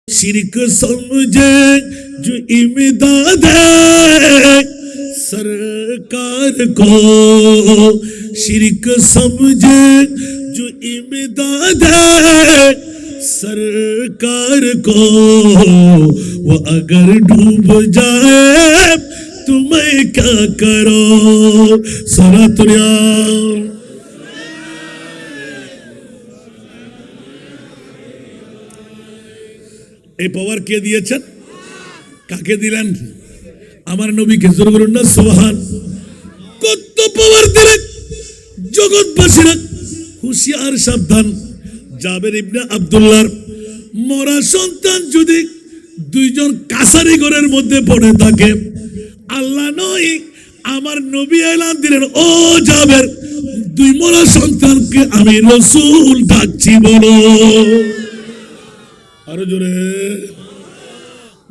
शिरक समझे जो इमदाद है सरकार को, शिरक समझे जो इमदाद है सरकार को, वो अगर डूब जाए तुम्हें क्या करो। सलातुल्लाह এই পাওয়ার কে দিয়েছেন? কাকে দিলেন? আমার নবীকে। জোরে বলুন না সুবহান। কত পাওয়ার দিলেন জগৎবাসীরা হুঁশিয়ার সাবধান। জাবের ইবনে আব্দুল্লাহর মরা সন্তান যদি দুইজন কাছারি ঘরের মধ্যে পড়ে থাকে, আল্লাহ নয় আমার নবী এলান দিলেন, ও জাবের দুই মরা সন্তানকে আমি রাসূল ডাকছি বলো। আরো জোরে।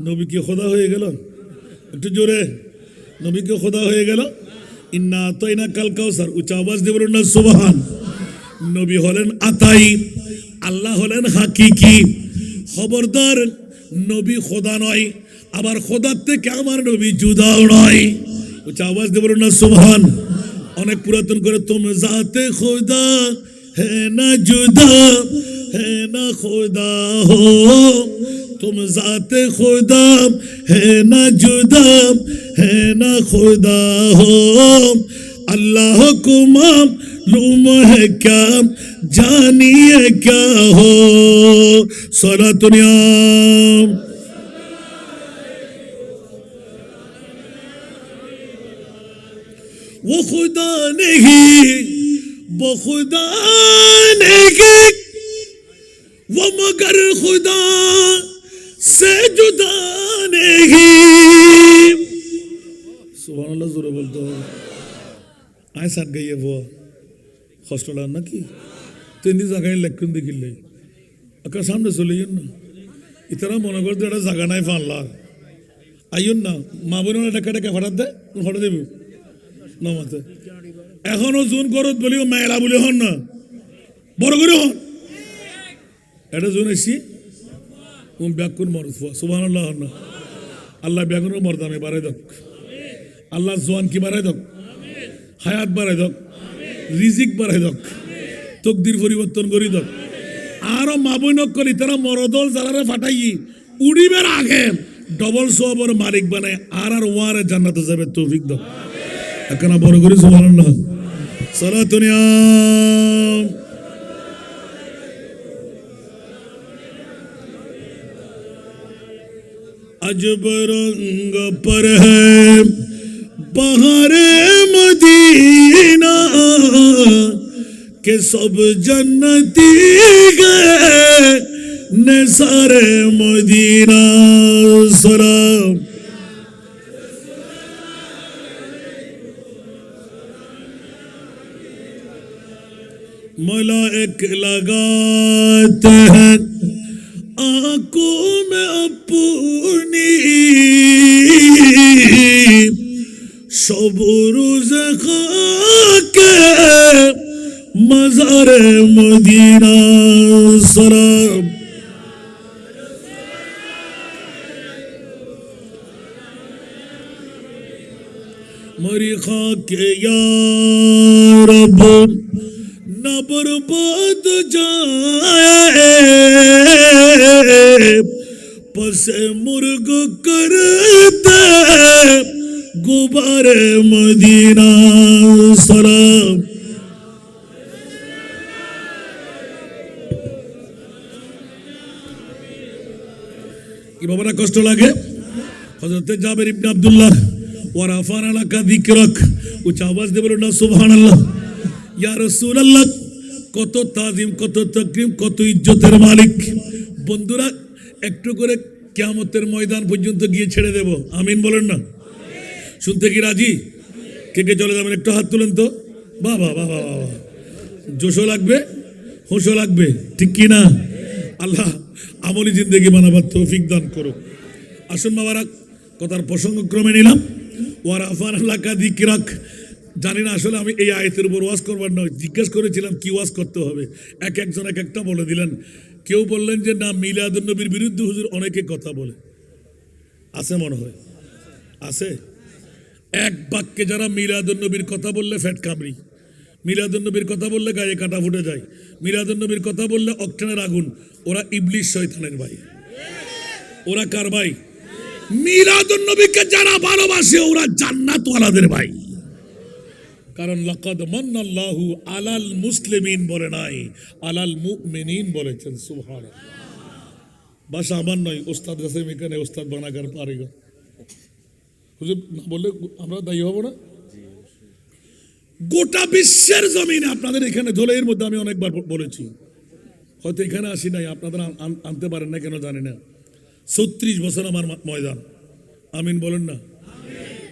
নবী কি খোদা হয়ে গেল? একটু জোরে। নবী কি খোদা হয়ে গেল? ইন্না আতাইনা কাল কাউসার। উচ্চ আওয়াজ দিয়ে বলুন না সুবহান। নবী হলেন আতাই, আল্লাহ হলেন হাকিকি। খবরদার, নবী খোদা নয়, আবার খোদার থেকে আমার নবী জুদাও নয়। উচ্চ আওয়াজ দিয়ে বলুন না সুবহান। অনেক পুরাতন করে তুম জাতে খোদা है ना जुदा है ना खुदा हो, तुम जाते खुदा है ना जुदा है ना खुदा हो, अल्लाह को मालूम है क्या जानिए क्या हो। सलातुल्लाह वो खुदा नहीं वो खुदा नहीं, वो मगर खुदा से जुदा नहीं। सुभान अल्लाह जोरे बोलते हो। आए साथ गई है वो हॉस्टल ना की तो इन जगह लेकिन देखिले अगर सामने चले ना इतना मन करते এটা জায়গা নাই ফানলা আইন না মা বোনের টাকা টাকা ফাটাত দে ফাটা দেব না মাতে এখনো জুন করত বলিও মেলা বলি হন না বড় করে হন এটা জুন এসি ব্যাকুন মরফুয়া সুবহানাল্লাহ হন না। আল্লাহ ব্যাকুনের মর্দামে বাড়াই দক, আল্লাহ জোয়ান কি বাড়াই দক, হায়াত বাড়াই দক, রিজিক বাড়াই দক, তকদির পরিবর্তন করি দক। আরো মা বইনক করি তারা মরদল যারা ফাটাই উড়িবার আগে ডবল সোয়াবর মালিক বানায় আর ওয়ারে জান্নাতে যাবে তৌফিক দক। একখানা বড় করে সুবহানাল্লাহ। सलातुल्लाह अजब रंग पर है बहारे मदीना के सब जन्नती गए ने सारे मदीना। सलाम मलाइक लगाते हैं आंखों में अपनी सब रोज खाके मज़ारे मदीना। सलाम मरी खाके या रब न बर्बाद जाए पसे मुर्ग करते गुबारे मदीना। सलाम কি বাবারা কষ্ট লাগে? হযরত জাবের ইবনে আব্দুল্লাহ ওয়া রাফানা লাকা যিকরাক। উচ্চ আওয়াজ দিয়ে বলুন না সুবহানাল্লাহ। ইয়া রাসূলুল্লাহ, কত তাজিম, কত তাকরীম, কত ইজ্জতের মালিক। বন্ধুরা একটু করে কিয়ামতের ময়দান পর্যন্ত গিয়ে ছেড়ে দেব, আমিন বলেন না? শুনতে কি রাজি? কে কে চলে যাবেন একটু হাত তুলেন তো। বাবা বাবা বাবা, জোশও লাগবে, হোশও লাগবে, ঠিক কি না? আল্লাহ আমলি জিন্দেগি বানাবার তৌফিক দান করো। আসুন বাবারা, কথার প্রসঙ্গ ক্রমে নিলাম। ওয়া রাফানা লাকা যিকরাক। জানি না আসলে আমি এই আয়াতের উপর ওয়াজ করবার নয়, জিজ্ঞেস করেছিলাম কি ওয়াজ করতে হবে, একজন এক একটা বলে দিলেন। কেউ বললেন যে না, মিলাদুন নবীর বিরুদ্ধে হুজুর অনেকে কথা বলে, আছে মনে হয়, আছে। এক বাক্যে যারা মিলাদুন নবীর কথা বললে ফ্যাট কামড়ি, মিলাদুন নবীর কথা বললে গায়ে কাটা ফুটে যায়, মিলাদুন নবীর কথা বললে অকটেনের আগুন, ওরা ইবলিশ শয়তানের ভাই। ওরা কার ভাই? মিলাদুন নবীকে যারা ভালোবাসে ওরা জান্নাতওয়ালাদের ভাই। কারণ লাকাদ মান্নাল্লাহু আলাল মুসলিমিন বলে নাই, আলাল মুমিনিন বলেছেন। সুবহানাল্লাহ। ভাষা আমার নয়, ওস্তাদ কাসেম এখানে ওস্তাদ বানাকার পারেগা। হুজুর না বললে আমরা দায়ী হব না? গোটা বিশ্বের জমিনে আপনাদের এখানে ধলের মধ্যে আমি অনেকবার বলেছি, হয়তো এখানে আসি নাই, আপনাদের আনতে পারেন না কেন জানি না। 36 বছর আমার ময়দান, আমিন বলেন না?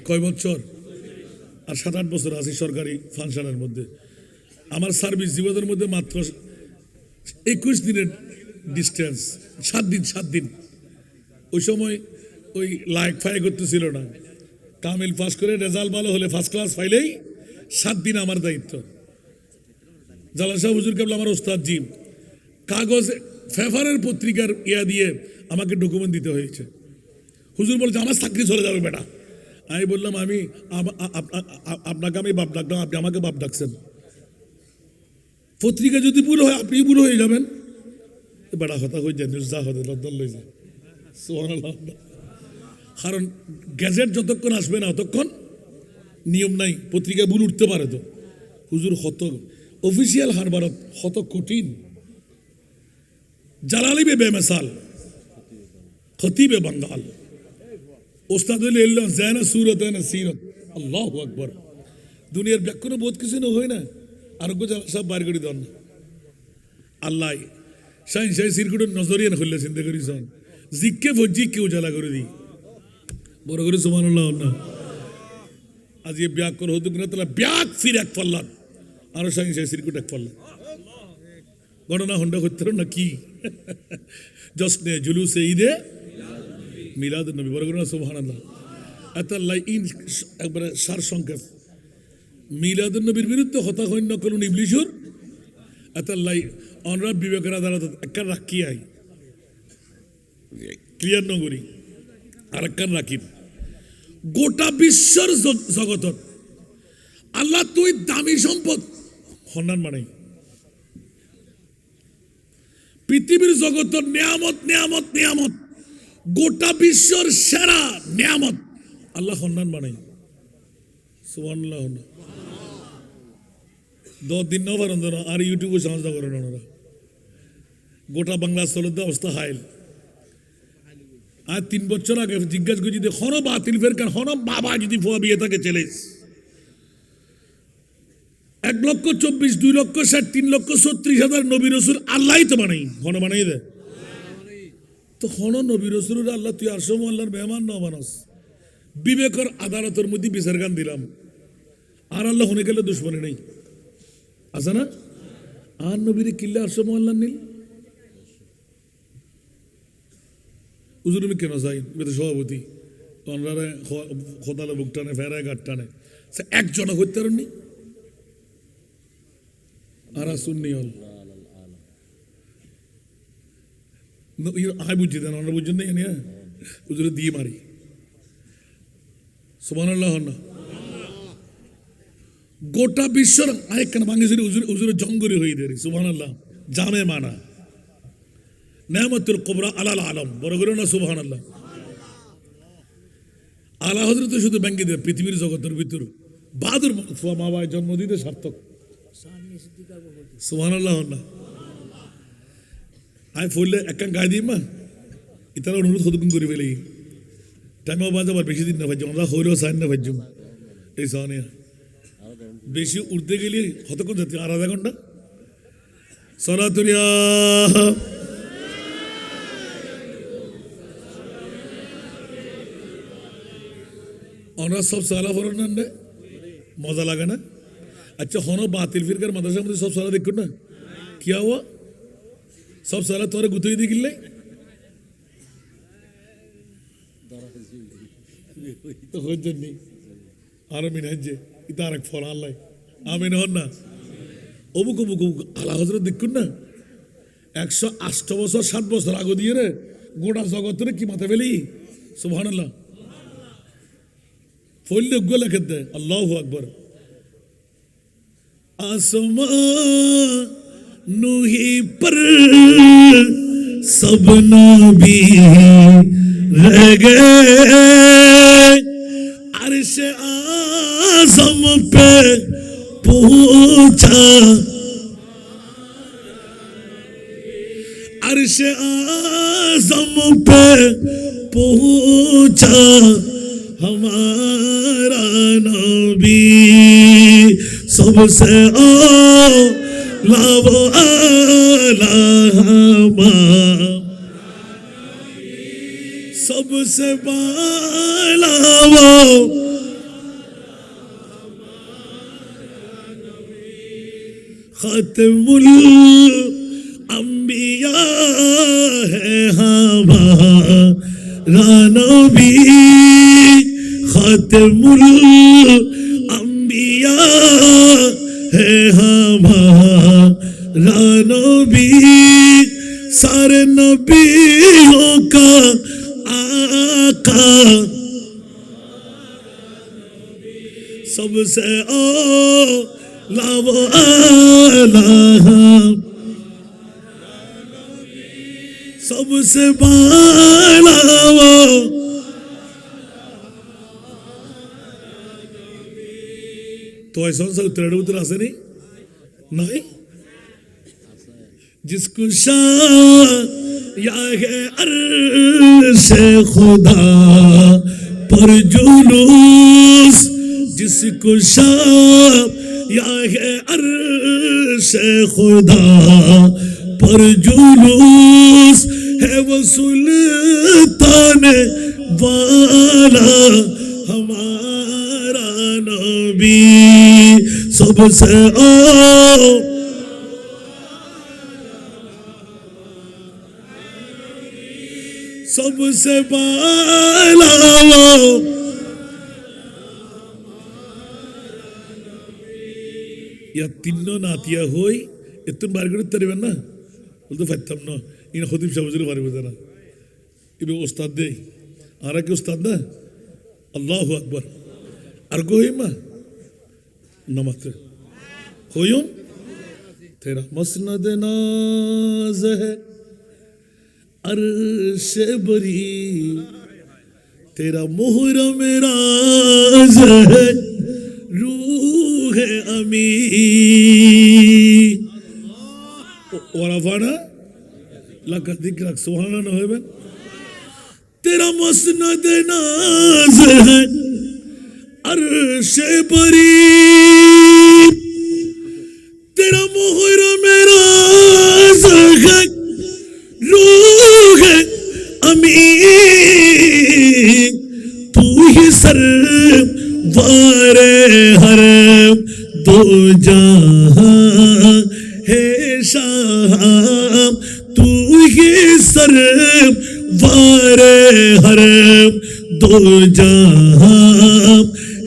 কয় বছর? আর 7-8 বছর আছি সরকারি ফাংশনের মধ্যে। আমার সার্ভিস জীবনের মধ্যে মাত্র 21 দিনের ডিস্টেন্স, 7 দিন। ওই সময় ওই লাইক ফাই করতেছিল না, কামিল পাস করে রেজাল্ট ভালো হলে ফার্স্ট ক্লাস পাইলেই 7 দিন আমার দায়িত্ব। জালাল হুজুর কেবল আমার ওস্তাদ জি, কাগজ ফেভারের পত্রিকার ইয়া দিয়ে আমাকে ডকুমেন্ট দিতে হয়েছে। হুজুর বলছে আমার চাকরি চলে যাবে বেটা। আমি বললাম আমি আপনাকে আমি বাপ ডাকলাম, আপনি আমাকে বাপ ডাকছেন, পত্রিকা যদি ভুল হয় আপনি ভুল হয়ে যাবেন। বেটা কথা কই যায় যা হতে লদ্দল লই যায়। কারণ গ্যাজেট যতক্ষণ আসবে না ততক্ষণ নিয়ম নাই, পত্রিকায় ভুল উঠতে পারে। তো হুজুর হত অফিসিয়াল হারবারত হত কঠিন, জালালিবে বেমেসাল, খতিবে বাঙ্গাল, ওস্তাদ এল্লাহ যায় না সুরত হয় না সিরত। আল্লাহু আকবার। দুনিয়ার ব্যাখ্যানো বহুত কিছু না হয় না, আরোগ্য সব বার করে দেন না। আল্লাহ সাইন সাই সিরকুটের নজরিয়া না খুললে চিন্তা করিস, জিককে ভজি কেউ জ্বালা করে দিই বড় করে সুবহানাল্লাহ না। আজ এ ব্যাক করে হতো কিনা তাহলে ব্যাক ফির এক পাল্লান, আরো সাইন সাই সিরকুট এক পাল্লান। ঘটনা হন্ডা করতে না কি জশ্নে জুলুসে ঈদে মিলাদ নবী, বড় করে না সুবহানাল্লাহ। আতাল্লাহ ইন একবারে সার সংক্ষেপ, মিলাদ নবীর বিরুদ্ধে হতাহন্য করুন ইবলিশুর। আতাল্লাহ অনরাব বিবেকের আদালত একটা রাখি আই ক্লিয়ার নগরী আর একটা রাখিব গোটা বিশ্বর জগতত আল্লাহ তুই দামি সম্পদ হন্নান মানে পৃথিবীর জগতর নিয়ামত নিয়ামত নিয়ামত, গোটা বিশ্বর সেরা নিয়ামত আল্লাহ হন্নান বানাই। সুবহানাল্লাহ। 10 দিন না পারেন আর ইউটিউবে সাহায্য করেন ওনারা। গোটা বাংলা চলতে অবস্থা হাইল। আর 3 বছর আগে জিজ্ঞাসা করি যদি হন বাতিল ফের কেন হন বাবা যদি ফোয়া বিয়ে থাকে চলে 1,24,000 2,60,000 3,36,000 নবী রসুল আল্লাহ তো বানাই হন বানাই দেয়। তো হন নবী রসুল আল্লাহ তুই আরশম আল্লাহর মেহমান ন বানাস, বিবেকের আদালতের মধ্যে বিচার গান দিলাম, আর আল্লাহ হনে গেলে দুশ্মনী নেই আছে না? আর নবীরে কিল্লে আরশম আল্লাহ নীল হুজুর আমি কেন যাই সভাপতি তনরারে খোদালে বুক টানে ফেরায় গাট টানে একজন করতে পারেননি আর শুননি হল আয় বুঝছি দেন আমরা বুঝছেন না জানি হুজুরে দিয়ে মারি। সুবহানাল্লাহ না। গোটা বিশ্বর আরেক কেন বাংলাদেশের হুজুরে জঙ্গরি হয়ে দেয়। সুবহানাল্লাহ। জামে মানা নেয়ামতুল কুবরা আলাল আলম, বড় করে না সুবহানাল্লাহ। আলা হযরত শুধু ব্যাংকে দেয় পৃথিবীর জগতের ভিতর বাহাদুর ফুয়া মা বাবা জন্ম দিতে সার্থক। সুবহানাল্লাহ না। আই ফুললে একখান গায়ে দিই মা ইতারা অনুরোধ কতক্ষণ করে ফেলে টাইমও বাজ আবার বেশি দিন না ভাজ্য আমরা হইলেও সাইন না ভাজ্য এই সাহানিয়া বেশি উঠতে গেলে কতক্ষণ যাচ্ছে আর আধা ঘন্টা সলাতুলিয়া আমরা সব সালা ফরন না মজা লাগে না? अच्छा होनो बातिल फिर कर मदरसा में सब सारा देखो ना क्या हुआ, सब सारा तोरे गुतई दी किल्ले तो हो जन्नी आरामीन हज्जे इतारक फलाल लाई आमीन हो ना ओबुक ओबुक आला हजरत देखो ना 108 বছর 7 বছর আগে দিয়ে রে গোটা জগতের কি মাথা ফেলি সুবহানাল্লাহ ফলে গুলো খেতে আল্লাহু আকবার आसमां ही पर सब नबी रह गए अर्श आज़म पे पहुंचा अर्श आज़म पे पहुंचा हमारा नबी सबसे आला वो आला सबसे बाला वो खातिमुल अंबिया है हमारा नबी खातिमुल अंबिया है हमारा नबी सारे नबियों का आका सबसे आला वो आला सबसे बाला वो तो ऐसा उत्तर उत्तर आसे नहीं नहीं जिसको या है अर्श खुदा पर जुलूस जिसको या है अर्श खुदा पर जुलूस है वो सुल्तान वाला हमारा नबी सबसे सबसे बाला या तीनों नातिया होई इतने बार करे तेरे बन्ना बोलते फैतम ना इन खुद ही शब्दों बारे में बताना इबे उस्ताद दे आरा के उस्ताद ना अल्लाहु अकबर अर्गो ही माँ नमस्ते होयूं तेरा मसनद नाज है अर्श बरी तेरा मुहर्रम राज है रूह अमी वरफाना लका दिक्र सुहाना न होए बन तेरा मसनद नाज है अर्श बरी तेरा मुहर्रम राज है रूह अमी तू ही सरवारे हर दो जहां है शाम तू ही सरवारे हर दो जहां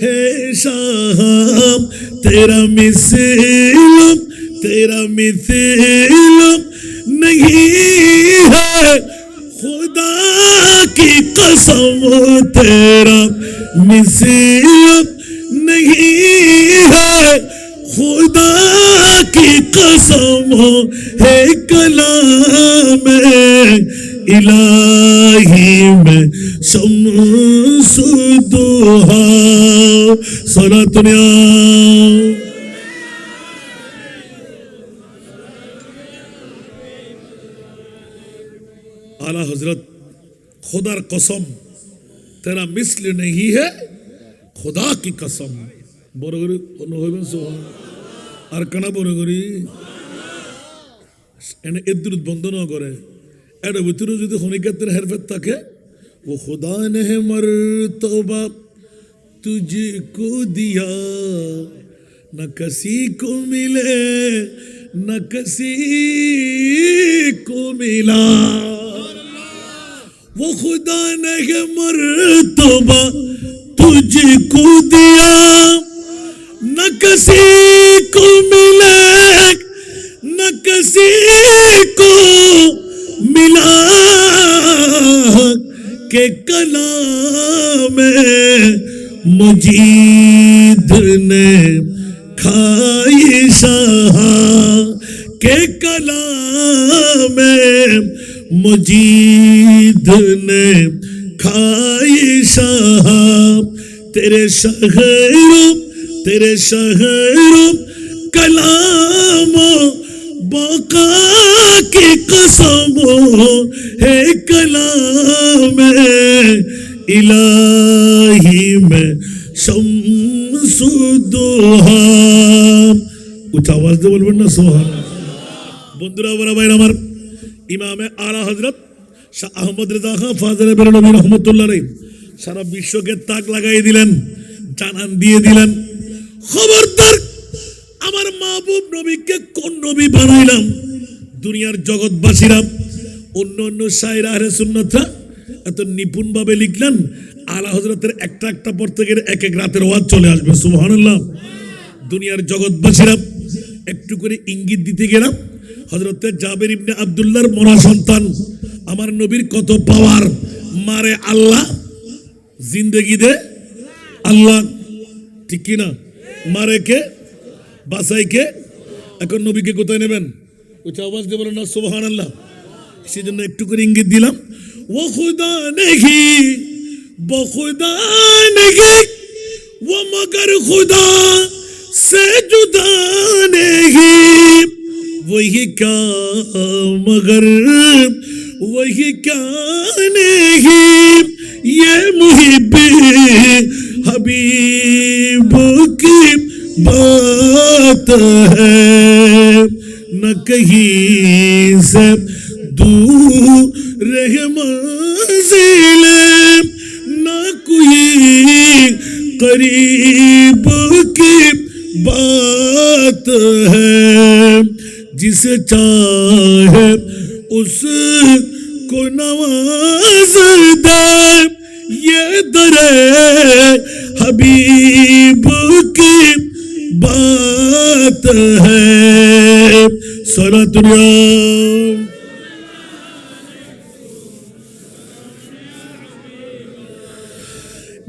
है शाम तेरा मिसल नहीं है खुदा की कसम तेरा मिसल नहीं है खुदा की कसम है कलाम इलाही में शम्सुद्दुहा सलातुनिया आला हजरत खुदार कसम तेरा मिसल नहीं है खुदा की कसम बरगरी होइबेन सुबहान আর কানা বরগরি এনে এদুর বন্ধ না করে এর ভিতরে যদি খনিকাতের হেরফেত থাকে ও खुदा ने मर्तबा तुझको दिया न किसी को मिले न किसी को मिला वो खुदा ने मर्तबा तुझको दिया न किसी को मिले न न किसी को मिला के कलाम मुजीद ने खाई शाह के कलाम मुजीद ने खाई शाह तेरे शहरों कलाम बका की कसम है कलाम इलाही में शम्सुद्दोहा उच्च आवाज দিয়ে বলবেন না সুবহানাল্লাহ বন্ধুরা বড় ভাইরা আমার ইমামে আলা হযরত শাহ আহমদ রেজা খান ফাজলে বেরলভী রহমাতুল্লাহ আলাইহি সারা বিশ্বকে তাক লাগাই দিলেন জানান দিয়ে দিলেন খবরদার আমার মাহবুব নবীকে কোন নবী বানাইলাম দুনিয়ার জগৎবাসীরা অন্য অন্য শায়ের আহলে সুন্নাতরা এত নিপুণ ভাবে লিখলেন আলা হযরতের একটা একটা পর থেকে এক এক রাতের ওয়াজ চলে আসবে সুবহানাল্লাহ দুনিয়ার জগৎবাসীরা একটু করে ইঙ্গিত দিতে গেলাম হযরত জাবের ইবনে আব্দুল্লাহর মরা সন্তান আমার নবীর কত পাওয়ার মারে আল্লাহ জিন্দেগি দে আল্লাহ ঠিক কি না মারে কে বাসাই কে এখন নবীকে কোথায় নেবেন উচ্চ আওয়াজ দিয়ে বলেন না সুবহানাল্লাহ সেজন্য একটু করে ইঙ্গিত দিলাম ও খুদা নেহি বখুদা নেহি ও মগর খুদা से जुदा नहीं वही क्या मगर वही क्या नहीं ये मुहिब्बे हबीब की बात है न कहीं से दूर रहे मंजिल न कोई करीब की बात है जिसे चाहे उसको नवाज दे ये दरे हबीब की बात है सलातुल्लाह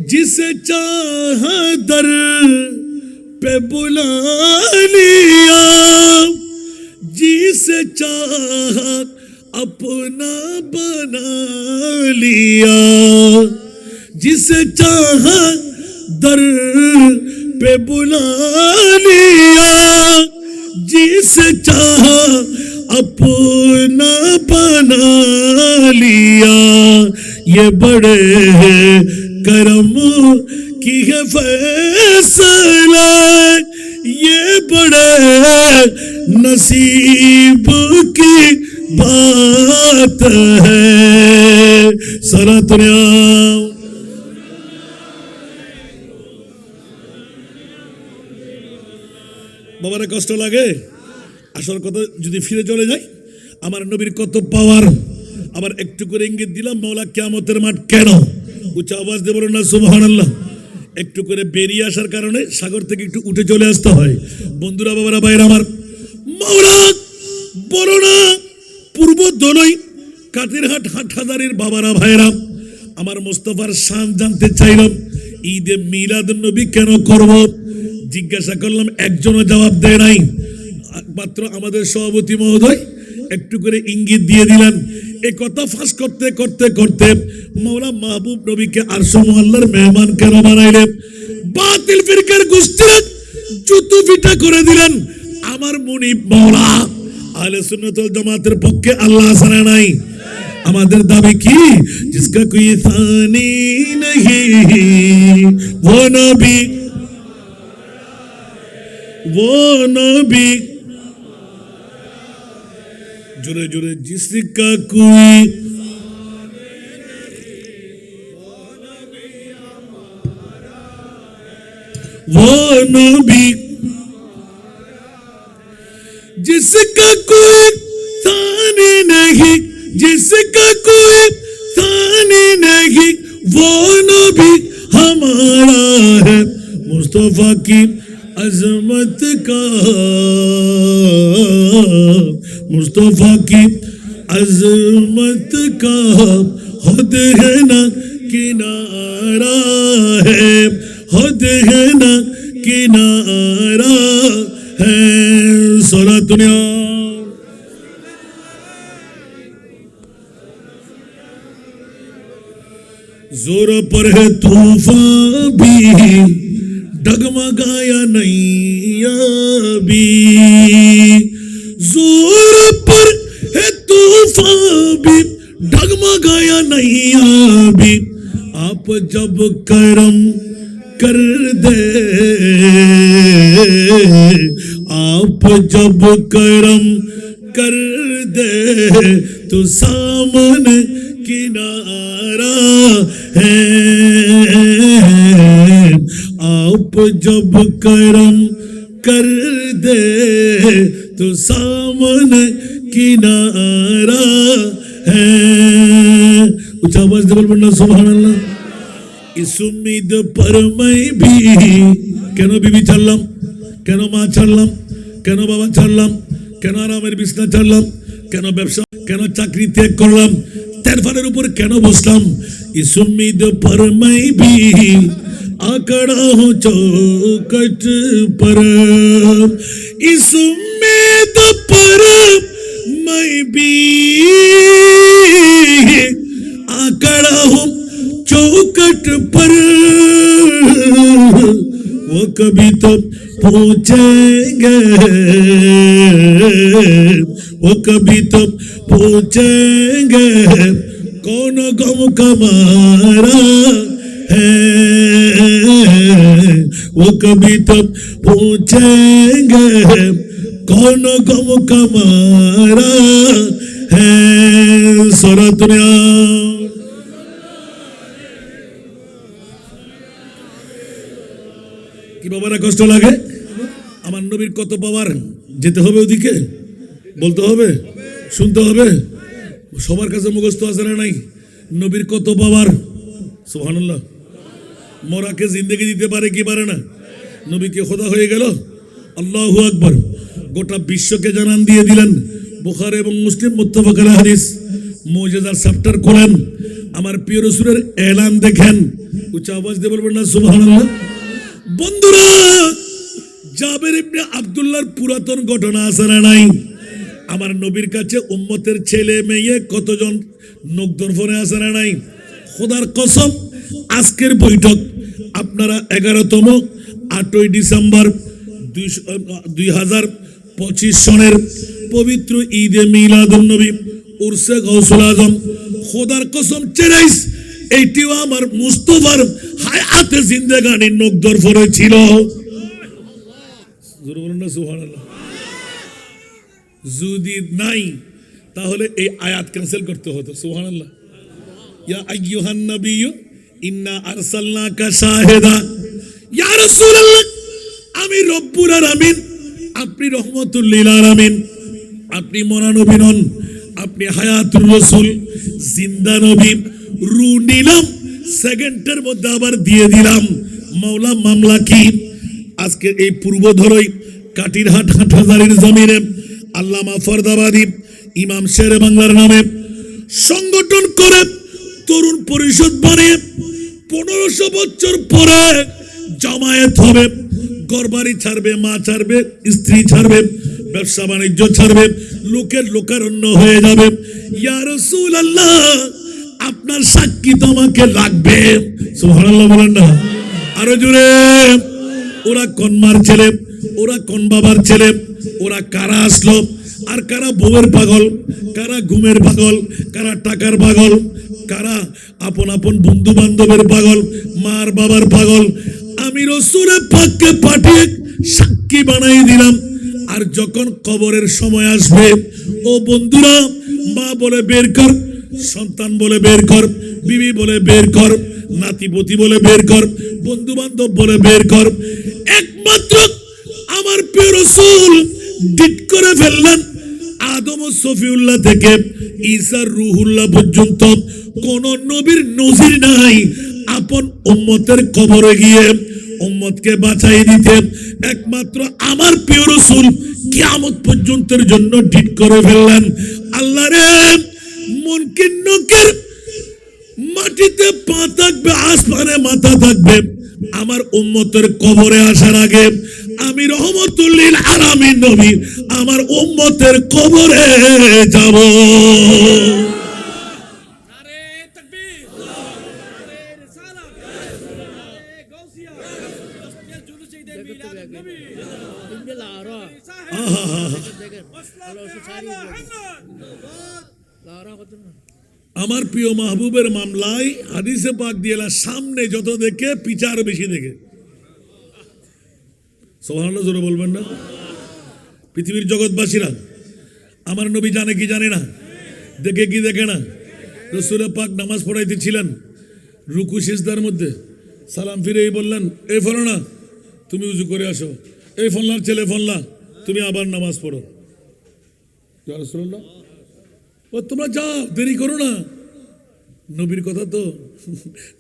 जिसे चाहा दर पे बुला लिया जिसे चाहा अपना बना लिया जिसे चाहा दर पे बुला लिया जिसे चाहा अपना बना लिया ये बड़े करम की है फैसला ये बड़े नसीब की बात है सलातुल्लाह বাবারে কষ্ট লাগে আসল কথা যদি ফিরে চলে যাই আমার নবীর কত পাওয়ার আবার একটু করে ইঙ্গিত দিলাম মাওলা কিয়ামতের মাঠ কেন উচ্চ আওয়াজ দিয়ে বলুন না সুবহানাল্লাহ একটু করে বেরিয়ে আসার কারণে সাগর থেকে একটু উঠে চলে আসতে হয় বন্ধুরা বাবারা ভাইরা আমার মাওলা বড় না পূর্ব দলই কাতিরহাট হাটহাজারির বাবারা ভাইরা আমার মোস্তফার শান জানতে চাইলাম ঈদে মিলাদ নবী কেন করব জিজ্ঞাসা করলাম একজনও জবাব দেয় নাই মাত্র আমাদের সভাপতি মহোদয় একটু করে ইঙ্গিত দিয়ে দিলেন এই কথা ফাঁস করতে করতে করতে মাওলা মাহবুব নবীকে আরশ মুআল্লার মেহমান কেন বানাইলেন বাতিল ফিরকার গোষ্ঠীরা জুতো পিটা করে দিলেন আমার মুনিব মাওলা আহলে সুন্নাত ওয়াল জামাতের পক্ষে আল্লাহ ছাড়া নাই আমাদের দাবি কি जिसका कोई सानी नहीं वो नबी जोरे जोरे जिसका कोई वो नबी जिसका कोई सानी नहीं जिसका कोई सानी नहीं वो नबी हमारा है मुस्तफा की अजमत का, मुस्तफा की अजमत का हद है ना किनारा है, हद है ना किनारा है। सोला दुनिया जोर पर है तूफान भी, डगमगाया नहीं अभी। जोर पर है तूफान भी, डगमगाया नहीं अभी। आप जब करम कर दे, आप जब करम कर दे तो सामने किनारा है। आप जब करम कर दे तो सामने किनारा है। उच्च आवाज से बोलना सुभान अल्लाह। इस उम्मीद पर मैं भी কেন বিবি ছাড়লাম, কেন মা ছাড়লাম, কেন বাবা ছাড়লাম, কেন আরামের বিছনা ছাড়লাম, কেন ব্যবসা, কেন চাকরি ত্যাগ করলাম, তেরফানের উপর কেন বসলাম। इस उम्मीद पर मैं भी आकड़ा हूँ चौकट पर, इस उम्मीद पर मैं भी आकड़ा हूँ चौकट पर। वो कभी तो पूछेंगे, वो कभी तो पूछेंगे कौन गम का मारा है। वो कभी तो पूछेंगे कौन गम का मारा है। सोरा दुनिया কি বাবারা কষ্ট লাগে? আমার নবীর কত পাওয়ার, যেতে হবে ওদিকে, বলতে হবে, শুনতে হবে। সবার কাছে মুখস্থ আছে না নাই? নবীর কত পাওয়ার, সুবহানাল্লাহ। মরাকে জিন্দেগি দিতে পারে কি পারে না? নবী কি খোদা হয়ে গেল? আল্লাহু আকবার। গোটা বিশ্বকে জানান দিয়ে দিলেন। বুখারী এবং মুসলিম মুত্তাফাক আলাইহি হাদিস। মুজিজার চ্যাপ্টার খোলেন, আমার প্রিয় রাসূলের এলান দেখেন। উচ্চ আওয়াজ দিয়ে বলবেন না সুবহানাল্লাহ। বন্ধুরা, জাবের ইবনে আব্দুল্লাহর পুরাতন ঘটনা আছে না নাই? আমার নবীর কাছে উম্মতের ছেলে মেয়ে কতজন নখ দর্পণে আছে না নাই? খোদার কসম, আজকের বৈঠক আপনারা 11তম 8ই ডিসেম্বর 2025 সনের পবিত্র ঈদে মিলাদুন্নবী উরসে গাউসুল আজম, খোদার কসম চেরাইস এইটিও আমার মুস্তাফার হায়াতে জিন্দেগানির নখ দর্পণে ছিল। সুবহানাল্লাহ। যদি নাই তাহলে এই আয়াত ক্যান্সেল করতে হতো। সুবহানাল্লাহ। ইয়া আইয়ুহান নাবিয়্যু ইন্না আরসালনাকা শাহিদা, ইয়া রাসূলুল্লাহ আমি রব্বুল আলামিন, আপনি রহমাতুল লিল আলামিন, আপনি মরা নবী নন, আপনি হায়াতুর রাসূল, জিন্দা নবী। রু নিলাম, সেকেন্ডের মধ্যে আবার দিয়ে দিলাম। মাওলা মামলা কি? আজকে এই পূর্বধরই কাটিরহাট হাটহাজারীর জমিনে আল্লামা ফরদাবাদী ইমাম শেরে বাংলার নামে সংগঠন করে তরুণ পরিষদ বানিয়ে 1500 বছর পরে জামায়াত হবে। ঘরবাড়ি ছাড়বে, মা ছাড়বে, স্ত্রী ছাড়বে, ব্যবসা বাণিজ্য ছাড়বে, লোকের লোকারণ্য হয়ে যাবে। ইয়া রাসূলুল্লাহ আপনার সাক্ষী তো আমাকে লাগবে। সুবহানাল্লাহ বলেন না আরো জোরে। ওরা কোন মার ছেলে, ওরা কোন বাবার ছেলে, ওরা কারা আসলো, আর কারা বউয়ের পাগল, কারা ঘুমের পাগল, কারা টাকার পাগল, কারা আপন আপন বন্ধু বান্ধবের পাগল, মার বাবার পাগল। আমি রাসূলের পাককে পাঠিয়ে সাক্ষী বানাই দিলাম। আর যখন কবরের সময় আসবে, ও বন্ধুরা, মা বলে বের কর, সন্তান বলে বের কর, বিবি বলে বের কর, নাতিপতি বলে বের কর, বন্ধু বান্ধব বলে বের কর। একমাত্র আমার প্রিয় রাসূল ডিট করে ফেললেন। আদম ও সফিউল্লাহ থেকে ঈসা রুহুল্লাহ পর্যন্ত কোন নবীর নজির নাই আপন উম্মতের কবরে গিয়ে উম্মতকে বাঁচাই দিতে একমাত্র আমার প্রিয় রাসূল কিয়ামত পর্যন্তের জন্য ঠিক করে ফেললেন। আল্লাহ রে, মুনকির নকির মাটিতে পা থাকবে, আসমানে মাথা থাকবে, আমার উম্মতের কবরে আসার আগে আমি রহমতুল লিল আলামিন নবী আমার উম্মতের কবরে যাব। আমার প্রিয় মাহবুবের মামলায় হাদিসে পাক দিয়েলা সামনে যত দেখে পিছে আরো বেশি দেখে। সুবহানাল্লাহ জোরে বলবেন না? পৃথিবীর জগৎবাসীরা আমার নবী জানে কি জানে না, দেখে কি দেখে না? রাসূল পাক নামাজ পড়াইতেছিলেন, রুকু সিজদার মধ্যে সালাম ফিরেই বললেন, এই ফলনা তুমি উজু করে আসো, এই ফলনার ছেলে ফলনা তুমি আবার নামাজ পড়ো। ইয়া রাসূলুল্লাহ, ও তোমরা যাও, দেরি করো না। নবীর কথা তো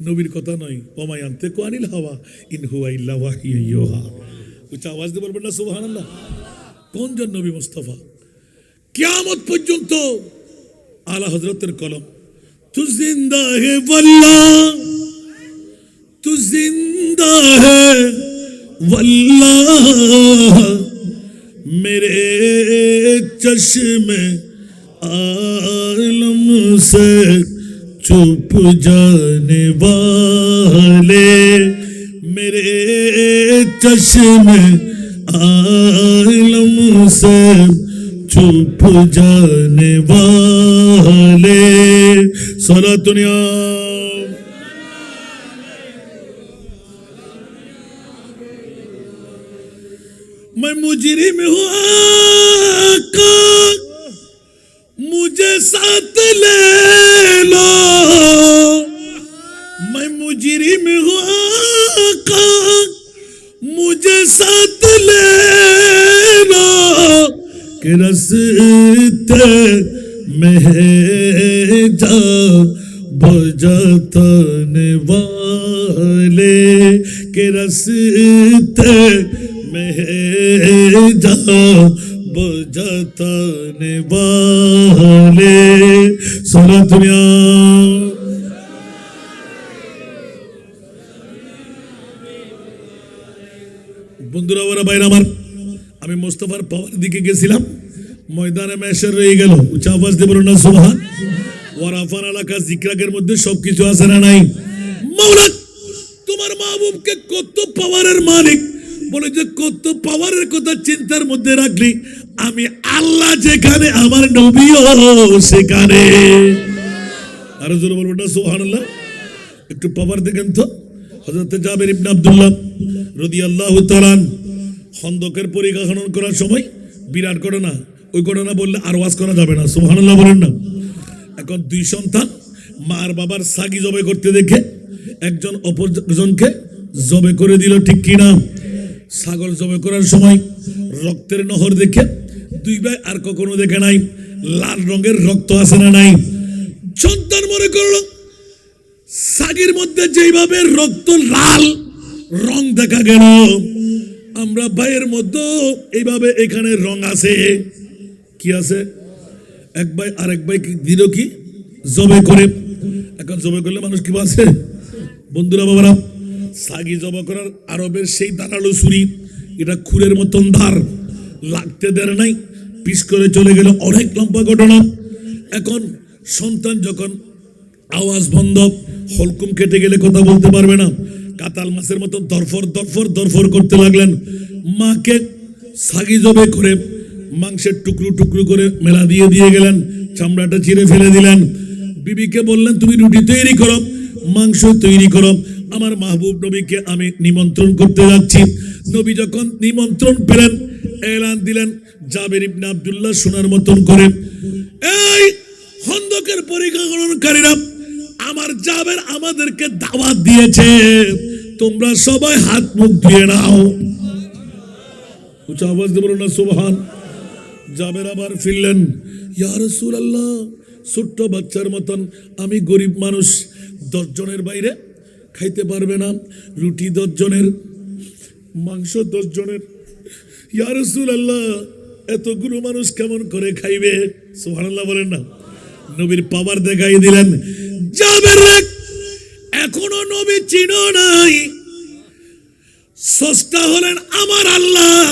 নবীর কথা নয়, ওমাই আনতে কোয়ানিল হাওয়া ইন হুয়া ইল্লা ওয়াহিয়ুন ইউহা। উচ্চ আওয়াজ দিয়ে বলবেন না সুবহানাল্লাহ? কোন জন নবী মুস্তাফা? কিয়ামত পর্যন্ত আলা হযরতের কলম, তু জিন্দা হে ওয়াল্লাহ, তু জিন্দা হে ওয়াল্লাহ, মেরে চশমে आलम से चुप जाने वाले, मेरे चश्मे आलम से चुप जाने वाले, सारा दुनिया मैं मुजरिम हूँ आका, मुझे साथ ले लो, मैं मुजरिम हूँ आका, मुझे साथ ले लो, कि रास्ते में जा बजाने वाले, कि रास्ते में जा बजाने वाले, सारा दुनिया বন্ধুরা ওরা বাইরে আমার, আমি মোস্তফার পাওয়ার দিকে গেছিলাম, ময়দানে মেশর রয়ে গেল। উচ্চ আওয়াজ দিয়ে বলুন না সুবহান। ওয়ারাফান এলাকা জিকরাকের মধ্যে সবকিছু আছে না নাই? মাওলা তোমার মাহবুবকে কত পাওয়ারের মালিক, বলে যে কত পাওয়ারের কথা চিন্তার মধ্যে রাখলি, আমি আল্লাহ যেখানে আমার নবীও সেখানে। আরো জোরে বলবেন না সুবহানাল্লাহ? একটু পাওয়ার দেখেন তো। হযরত জাবের ইবনে আব্দুল্লাহ রাদিয়াল্লাহু তাআলা খন্দকের পরীক্ষা খনন করার সময় বিরাট ঘটনা, ওই ঘটনা বললে আর ওয়াজ করা যাবে না, সুবহানাল্লাহ বলেন না। এখন দুই সন্তান মার বাবার সাগি জবে করতে দেখে একজন অপরজনকে জবে করে দিল, ঠিক কিনা? ছাগল জবে করার সময় রক্তের নহর দেখে দুই ভাই আর কখনো দেখে নাই, লাল রঙের রক্ত আছে না নাই? সন্তান মনে করলো সাগির মধ্যে যেভাবে রক্ত লাল রং দেখা গেল, আমরা ভাইয়ের মধ্যে এইভাবে এখানে রং আছে। কি আছে? এক ভাই আরেক ভাই দিল কি জবে করে। এখন জবে করলে মানুষ কি বাঁচে? বন্ধুরা বাবারা, সাগি জবা করার আরবের সেই দাঁড়ালো ছুরি, এটা খুরের মতন ধার, লাগতে দেয় নাই, পিস করে চলে গেল, অনেক লম্বা ঘটনা। এখন সন্তান যখন আওয়াজ বন্ধ, হলকুম কেটে গেলে কথা বলতে পারবে না, কাতাল মাছের মতো দরফর দরফর দরফর করতে লাগলেন। মাকে সাগি জবে করে মাংসের টুকরো টুকরো করে মেলা দিয়ে দিয়ে গেলেন, চামড়াটা চিরে ফেলে দিলেন। বিবিকে বললেন তুমি রুটি তৈরি করো, মাংস তৈরি করো, আমার মাহবুব নবীকে আমি নিমন্ত্রণ করতে যাচ্ছি। নবী যখন নিমন্ত্রণ পেলেন, এলান দিলেন, জাবের ইবনে আব্দুল্লাহ শোনার মতন করে, এই খন্দকের পরিকল্পনাকারীরা, আমার জাবের আমাদেরকে দাওয়াত দিয়েছে, তোমরা সবাই হাত মুখ ধুয়ে নাও। উচ্চ আওয়াজ দিয়ে বলুন না সুবহান। জাবের আবার ফিরলেন, ইয়া রাসূলুল্লাহ, ছোট্ট বাচ্চার মতন আমি গরিব মানুষ, 10 জনের বাইরে খাইতে পারবে না, রুটি 10 জনের, মাংস 10 জনের। ইয়া রাসূলুল্লাহ, এতগুলো মানুষ কেমন করে খাইবে? সুবহানাল্লাহ বলেন না। নবীর পাওয়ার দেখাই দিলেন, জাবের এখনো নবী চিনো নাই, স্রষ্টা হলেন আমার আল্লাহ,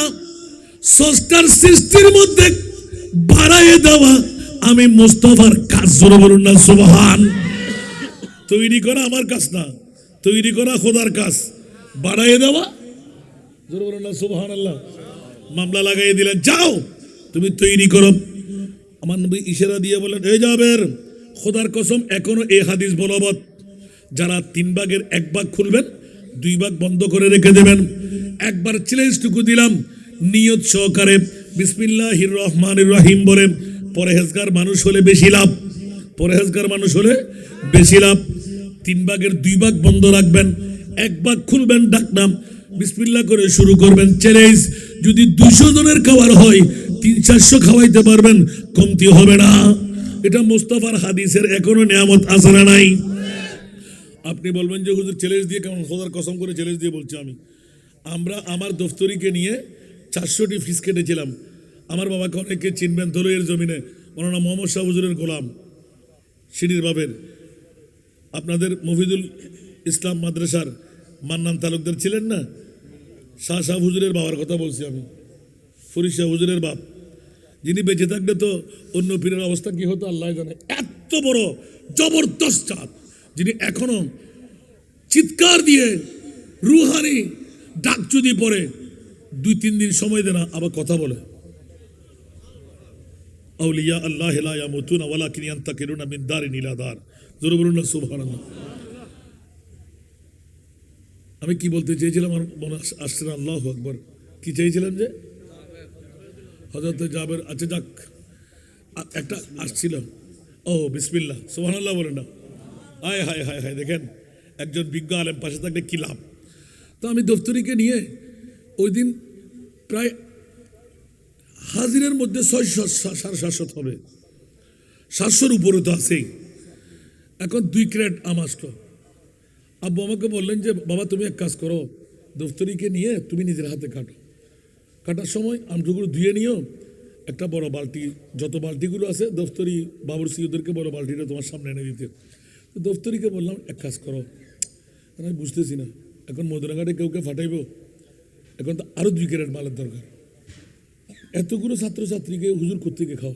স্রষ্টার সৃষ্টির মধ্যে বাড়াইয়ে দেওয়া আমি মুস্তাফার কাজ। জোরে বলুন না সুবহান। তৈরি করা আমার কাজ না, তৈরি করা খোদার কাজ, বাড়াইয়ে দেওয়া। জোরে বলুন না সুবহানাল্লাহ। মামলা লাগাই দিলেন, যাও তুমি তৈরি করো। আমার নবী ইশারা দিয়ে বলেন, এই জাবের, খোদার কসম এখনো এই হাদিস বলবৎ, যারা 3 ভাগের 1 ভাগ খুলবেন, 2 ভাগ বন্ধ করে রেখে দেবেন। একবার চ্যালেঞ্জটুকু দিলাম, নিয়ত সহকারে বিসমিল্লাহির রহমানির রহিম বলে পরহেজগার মানুষ হলে বেশি লাভ, পরহেজগার মানুষ হলে বেশি লাভ। 3 ভাগের 2 ভাগ বন্ধ রাখবেন, 1 ভাগ খুলবেন, ডাকনাম বিসমিল্লাহ করে শুরু করবেন। চ্যালেঞ্জ, যদি 200 জনের খাবার হয় 300-400 খাওয়াইতে পারবেন, কমতি হবে না। এটা মুস্তাফার হাদিসের এখনো নিয়ামত আছে না নাই? আপনি বলবেন যে হুজুর চ্যালেঞ্জ দিয়ে কেমন? খোদার কসম করে চ্যালেঞ্জ দিয়ে বলছি আমি। আমরা আমার দফতরিকে নিয়ে 400টি ফিস কেটেছিলাম। আমার বাবাকে অনেকে চিনবেন, ধরুয়ের জমিনে মৌলানা মোহাম্মদ শাহ হুজুরের গোলাম, সিঁড়ির বাবের। আপনাদের মফিদুল ইসলাম মাদ্রাসার মান্নান তালুকদার ছিলেন না? শাহ হুজুরের বাবার কথা বলছি আমি, ফরিদ শাহ হুজুরের বাপ, যিনি বেঁচে থাকলে তো অন্য পীরের অবস্থা কি হতো আল্লাহ জানে। এত বড় জবরদস্ত চাঁদ, যিনি এখনো চিৎকার দিয়ে রুহানি ডাক যদি পড়ে 2-3 দিন সময় দেয় না, আবার কথা বলে। আউলিয়া আল্লাহ লা ইয়ামুতুনা ওয়ালাকিন ইয়ান্তাকিলুনা মিন দারিন ইলা দার। জোরে বলুন না সুবহানাল্লাহ। আমি কি বলতে চেয়েছিলাম আমার মনে আসছে না। আল্লাহু আকবার। কি চেয়েছিলাম যে হযরত জাবের, আচ্ছা যাক, একটা আসছিল। ও বিসমিল্লাহ, সুবহানাল্লাহ বলেন না। হায় হায় হায় হায়, দেখেন একজন বিজ্ঞ আলেম পাশে থাকলে কি লাভ। তো আমি দফতরিকে নিয়ে ওই দিন প্রায় হাজিরের মধ্যে 600-700 হবে, 700-র উপরে তো আছেই। এখন 2 ক্রেট আম আসলো। আব্বু আমাকে বললেন যে বাবা তুমি এক কাজ করো, দফতরিকে নিয়ে তুমি নিজের হাতে কাটো, কাটার সময় আমটুকুলো ধুয়ে নিও, একটা বড় বালতি, যত বালতিগুলো আছে দফতরি বাবুরসি ওদেরকে বড় বালতিটা তোমার সামনে এনে দিতে। তো দফতরিকে বললাম এক কাজ করো, আমি বুঝতেছি না এখন মদুরাঘাটে কেউ ফাটাইব, এখন তো আরও 2 ক্যারেট মালের দরকার। এতগুলো ছাত্রছাত্রীকে হুজুর কোত্থেকে খাও?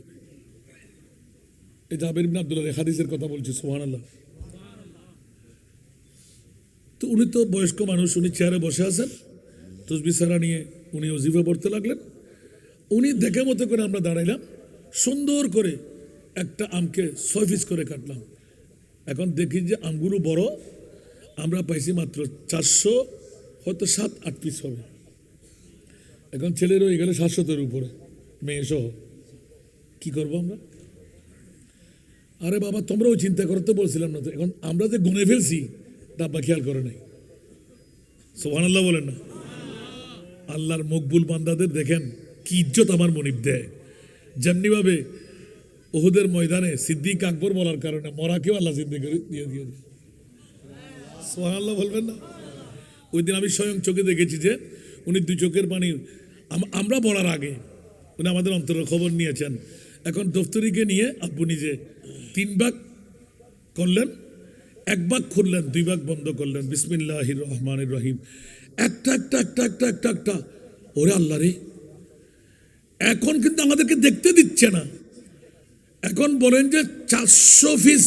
এই জাবের ইবনে আব্দুল্লাহ হাদিসের কথা বলছি, সুবহানাল্লাহ। তো উনি তো বয়স্ক মানুষ, উনি চেয়ারে বসে আছেন, তসবিহ সারা নিয়ে উনি ওজিফা পড়তে লাগলেন। উনি দেখে মতো করে আমরা দাঁড়াইলাম, সুন্দর করে একটা আমকে 6 পিস করে কাটলাম। এখন দেখি যে আমগুলো বড়, আমরা পাইছি মাত্র 400, হয়তো 7-8 পিস হবে। এখন ছেলের হয়ে গেলে 700-এর উপরে, মেয়ে সহ। কি করবো আমরা? আরে বাবা তোমরাও চিন্তা করতে বলছিলাম না তো? এখন আমরা যে গুনে ফেলছি ডাব্বা খেয়াল করে নাই। সুবহানাল্লাহ বলেন না। আল্লাহর মকবুল বান্দাদের দেখেন কি ইজ্জত আমার মনিব দেয়। যেমনি ভাবে উহুদের ময়দানে সিদ্দিক আকবর বলার কারণে মরাকেও আল্লাহ সিদ্দিক দিয়ে দিয়ে। সুবহানাল্লাহ বলবেন না? ওই দিন আমি স্বয়ং চোখে দেখেছি যে উনি 2 চোখের পানি, আমরা বলার আগে উনি আমাদের অন্তরের খবর নিয়েছেন। এখন দফতরিকে নিয়ে আব্বু নিজে 3 ভাগ করলেন, 1 ভাগ খুললেন, 2 ভাগ বন্ধ করলেন। বিসমিল্লাহির রহমানির রহিম, একটা একটা একটা একটা একটা একটা। ওরে আল্লাহ রে, এখন কিন্তু আমাদেরকে দেখতে দিচ্ছে না। এখন বলেন যে 400 পিস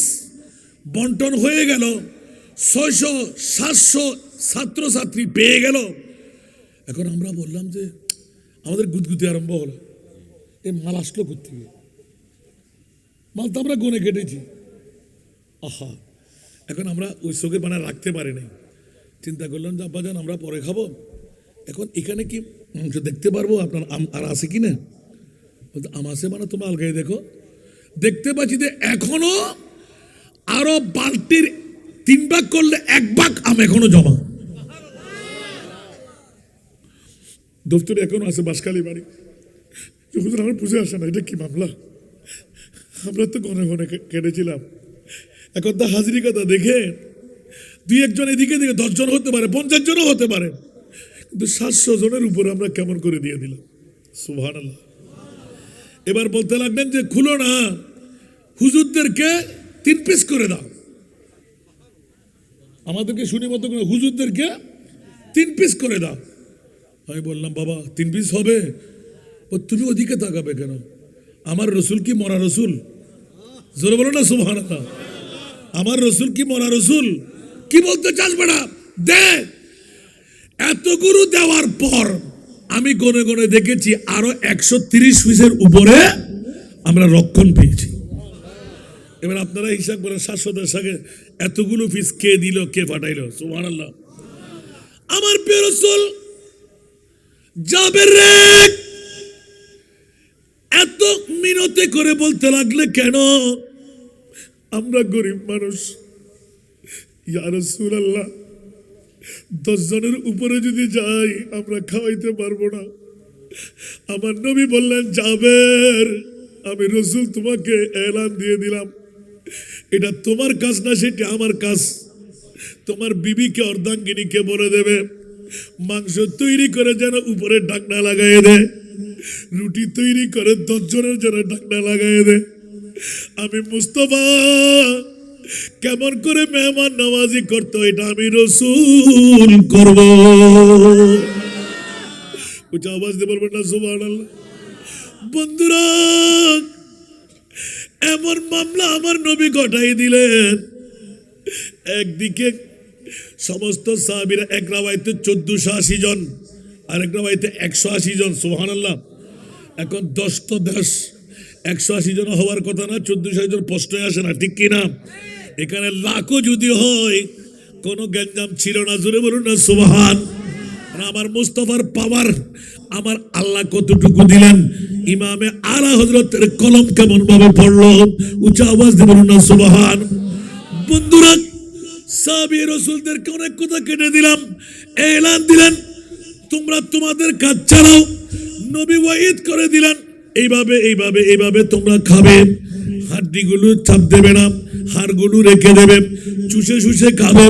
বন্টন হয়ে গেল, 600-700 ছাত্রছাত্রী পেয়ে গেল। এখন আমরা বললাম যে আমাদের গুদগুদি আরম্ভ হলো, এই মাল আসলো কোথেকে? মাল তো আমরা গুনে কেটেছি। আহা, এখন আমরা ওই চোখের পানা রাখতে পারি নাই। চিন্তা করলাম যে আব্বাজান আমরা পরে খাবো, এখন এখানে কি মাংস দেখতে পারবো আপনার আম আর আছে কি না? বলতে আম আছে মানে তোমার আলগাই দেখো। দেখতে পাচ্ছি যে এখনো আরো বালতির 3 ভাগ করলে 1 ভাগ আম এখনো জমা। দফতরে এখনো আছে বাসখালী বাড়ি। হুজুর আমার বুঝে আসে না এটা কি মামলা, আমরা তো ঘনে ঘনে কেটেছিলাম। এখন তো হাজিরি কথা দেখে 2-1 জন এদিকে দিকে 10 জন হতে পারে, 50 জনও হতে পারে, কিন্তু 700 জনের উপরে আমরা কেমন করে দিয়ে দিলাম। সুবহানাল্লাহ। এবার বলতে লাগলেন যে খুলো না, হুজুরদেরকে 3 পিস করে দাও। আমাদেরকে শুনি মতো করে হুজুরদেরকে 3 পিস করে দাও। আমি বললাম বাবা 3 পিস হবে? তুমি ওদিকে তাকাবে কেন? আমার রসুল কি মরা রসুল? জোরে বলো না সুবহানাল্লাহ। আমার রসুল কি মরা রসুল? কি বলতে চাস বেটা? দে। এতগুলো দেওয়ার পর আমি গনে গনে দেখেছি আরো 130 পিসের উপরে আমরা রক্ষণ পেয়েছি। এবার আপনারা হিসাব করেন 700 সাথে এতগুলো পিস কে দিল, কে পাঠাইলো? সুবহানাল্লাহ। আমার প্রিয় রাসূল জাবের রে এত মিনতি করে বলতে লাগলে কেন? আমরা গরিব মানুষ, ইয়া রাসূলুল্লাহ 10 জনের উপরে যদি যাই আমরা খাওয়াইতে পারবো না। আমার নবী বললেন জাবের, আমি রাসূল তোমাকে এলান দিয়ে দিলাম, এটা তোমার কাজ না, সেটা আমার কাজ। তোমার বিবিকে অর্ধাঙ্গিনীকে বলে দেবে মাংস তৈরি করে যেন উপরে ঢাকনা লাগাই দেয়, রুটি তৈরি করে 10 জনের যেন ঢাকনা লাগাই দেয়। আমি মুস্তাফা কেমন করে মেহমান নওয়াজি করতো এটা আমি রাসূল করব। উচ্চ আওয়াজ দিয়ে বলবেন না সুবহানাল্লাহ। বন্ধুরা এমন মামলা আমার নবী ঘটাই দিলেন। একদিকে সমস্ত সাহাবীরা, এক রাওয়ায়াতে 1480 জন, আরেক রাওয়ায়াতে 180 জন। সুবহানাল্লাহ। এখন 10 তো 10, 180 জন হওয়ার কথা না, 1480 জন প্রশ্নই আসে না, ঠিক কিনা? এখানে লাখও যদি হয় কোনো গ্যাঞ্জাম ছিল না। জোরে বলুন না সুবহান। আমার মুস্তাফার পাওয়ার আমার আল্লাহ কতটুকু দিলেন। ইমামে আলা হযরতের কলম কেমন ভাবে পড়লো, উচ্চ আওয়াজ দিয়ে বলুন না সুবহান। বন্ধুরা সাহাবী রাসূলদেরকে অনেক কথা কেটে দিলাম, এলান দিলেন তোমরা তোমাদের কাজ চালাও। নবী ওয়াইদ করে দিলেন এইভাবে এইভাবে এইভাবে তোমরা খাবে, হাড্ডিগুলো চাপ দেবে না, হাড়গুলো রেখে দেবে, চুষে চুষে খাবে,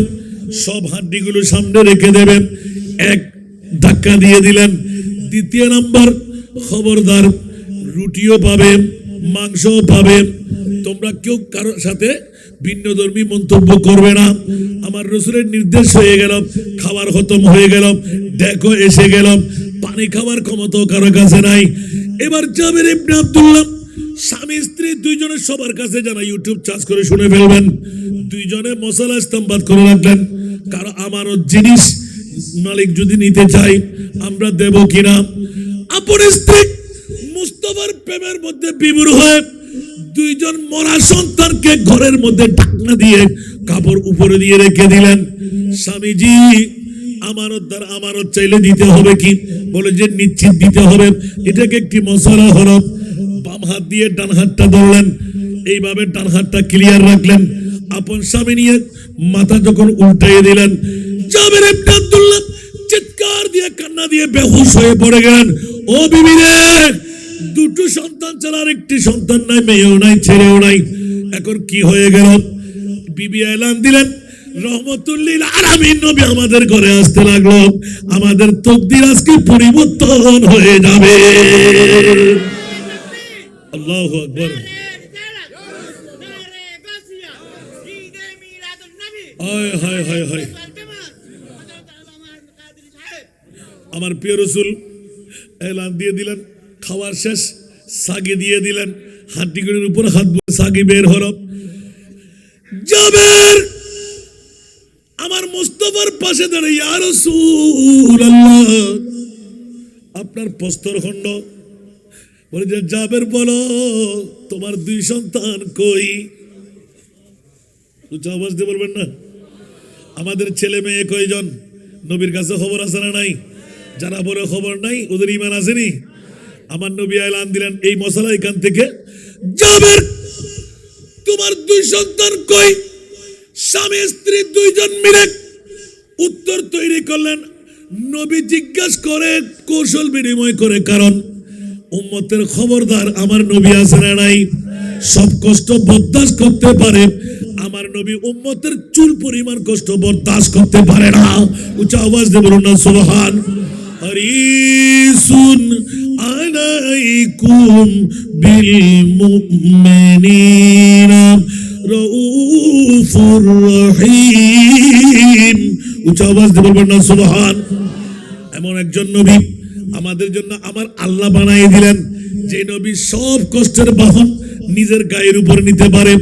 সব হাড্ডিগুলো সামনে রেখে দেবে। এক ধাক্কা দিয়ে দিলেন। দ্বিতীয় নাম্বার, খবরদার রুটিও পাবে, মাংসও পাবে, তোমরা কেউ কারোর সাথে ভিন্ন ধর্মী মন্তব্য করবে না। আমার রাসূলের নির্দেশ হয়ে গেল, খাবার খতম হয়ে গেল, দেখো এসে গেল, পানি খাওয়ার ক্ষমতাও কারো কাছে নাই। এবার জাবের ইবনে আব্দুল্লাহ স্বামী স্ত্রী দুইজনের সবার কাছে জানা, ইউটিউব চার্জ করে শুনে ফেলবেন, দুইজনে মশলা ইস্তেমবাদ করে রাখলেন কারো আমানত জিনিস মালিক যদি নিতে চাই আমরা দেব কিনা। আপন স্ত্রী মুস্তাফার প্রেমের মধ্যে বিভোর হয়ে দুইজন মরা সন্তানকে ঘরের মধ্যে ঢাকনা দিয়ে কাপড় উপরে দিয়ে রেখে দিলেন। স্বামীজি আমানতদার, আমানত চাইলে দিতে হবে কি? বলে যে নিশ্চিত দিতে হবে। এটাকে একটি মশলা হলো, বাম হাত দিয়ে ডান হাতটা ধরলেন, এইভাবে ডান হাতটা ক্লিয়ার রাখলেন, আপন স্বামী নিয়ে মাথা যখন উল্টাইয়ে দিলেন, জাবের ইবনে আব্দুল্লাহ চিৎকার দিয়ে কান্না দিয়ে বেহুশ হয়ে পড়ে গেলেন। ও বিবি রে, দুটো সন্তান ছাড়া আর একটি সন্তান নাই, মেয়েও নাই, ছেলেও নাই, এখন কি হয়ে গেল? বিবি এলান দিলেন রহমতুল লিল আলামিন নবী আমাদের ঘরে আসতে লাগলো, আমাদের তকদির আজকে পরিবর্তন হয়ে যাবে। আল্লাহু আকবার। হায় হায় হায় হায়। আমার প্রিয় রাসূল এলান দিয়ে দিলেন, খাওয়ার শেষ, সাগি দিয়ে দিলেন, হাড্ডিগুলোর উপর হাত সাগি বের হলো। জাবের আমার মুস্তাফার পাশে দাঁড়িয়ে, ইয়া রাসূলুল্লাহ আপনার প্রস্তরখণ্ড। বলে যে জাবের বলো তোমার 2 সন্তান কই? উচ্চ আওয়াজ দিয়ে বলবেন না। আমাদের ছেলে মেয়ে কয়জন? নবীর কাছে খবর আছে না নাই? যারা বলে খবর নাই ওদের ঈমান আসেনি। আমার নবী এলান দিলেন এই মশলা এখান থেকে, জাবের তোমার 2 সন্তান কই? স্বামী স্ত্রী 2 জন মিলে উত্তর তৈরি করলেন। নবী জিজ্ঞাসা করে কৌশল বিনিময় করে, কারণ উম্মতের খবরদার আমার নবী আছে না নাই? সব কষ্ট বরদাস্ত করতে পারে, আমার নবী উম্মতের চুল পরিমাণ কষ্ট বরদাস্ত করতে পারে না। উচ্চ আওয়াজ দিয়ে বলুন না সুবহান। হারিসুন আলাইকুম বিল মুমিনিনা রাউফুর রহিম। উচ্চ আওয়াজ দিয়ে বলবেন না সুবহান। এমন একজন নবী আমাদের জন্য আমার আল্লাহ বানিয়ে দিলেন, যে নবী সব কষ্টের বাহন নিজের গায়ের উপর নিতে পারে।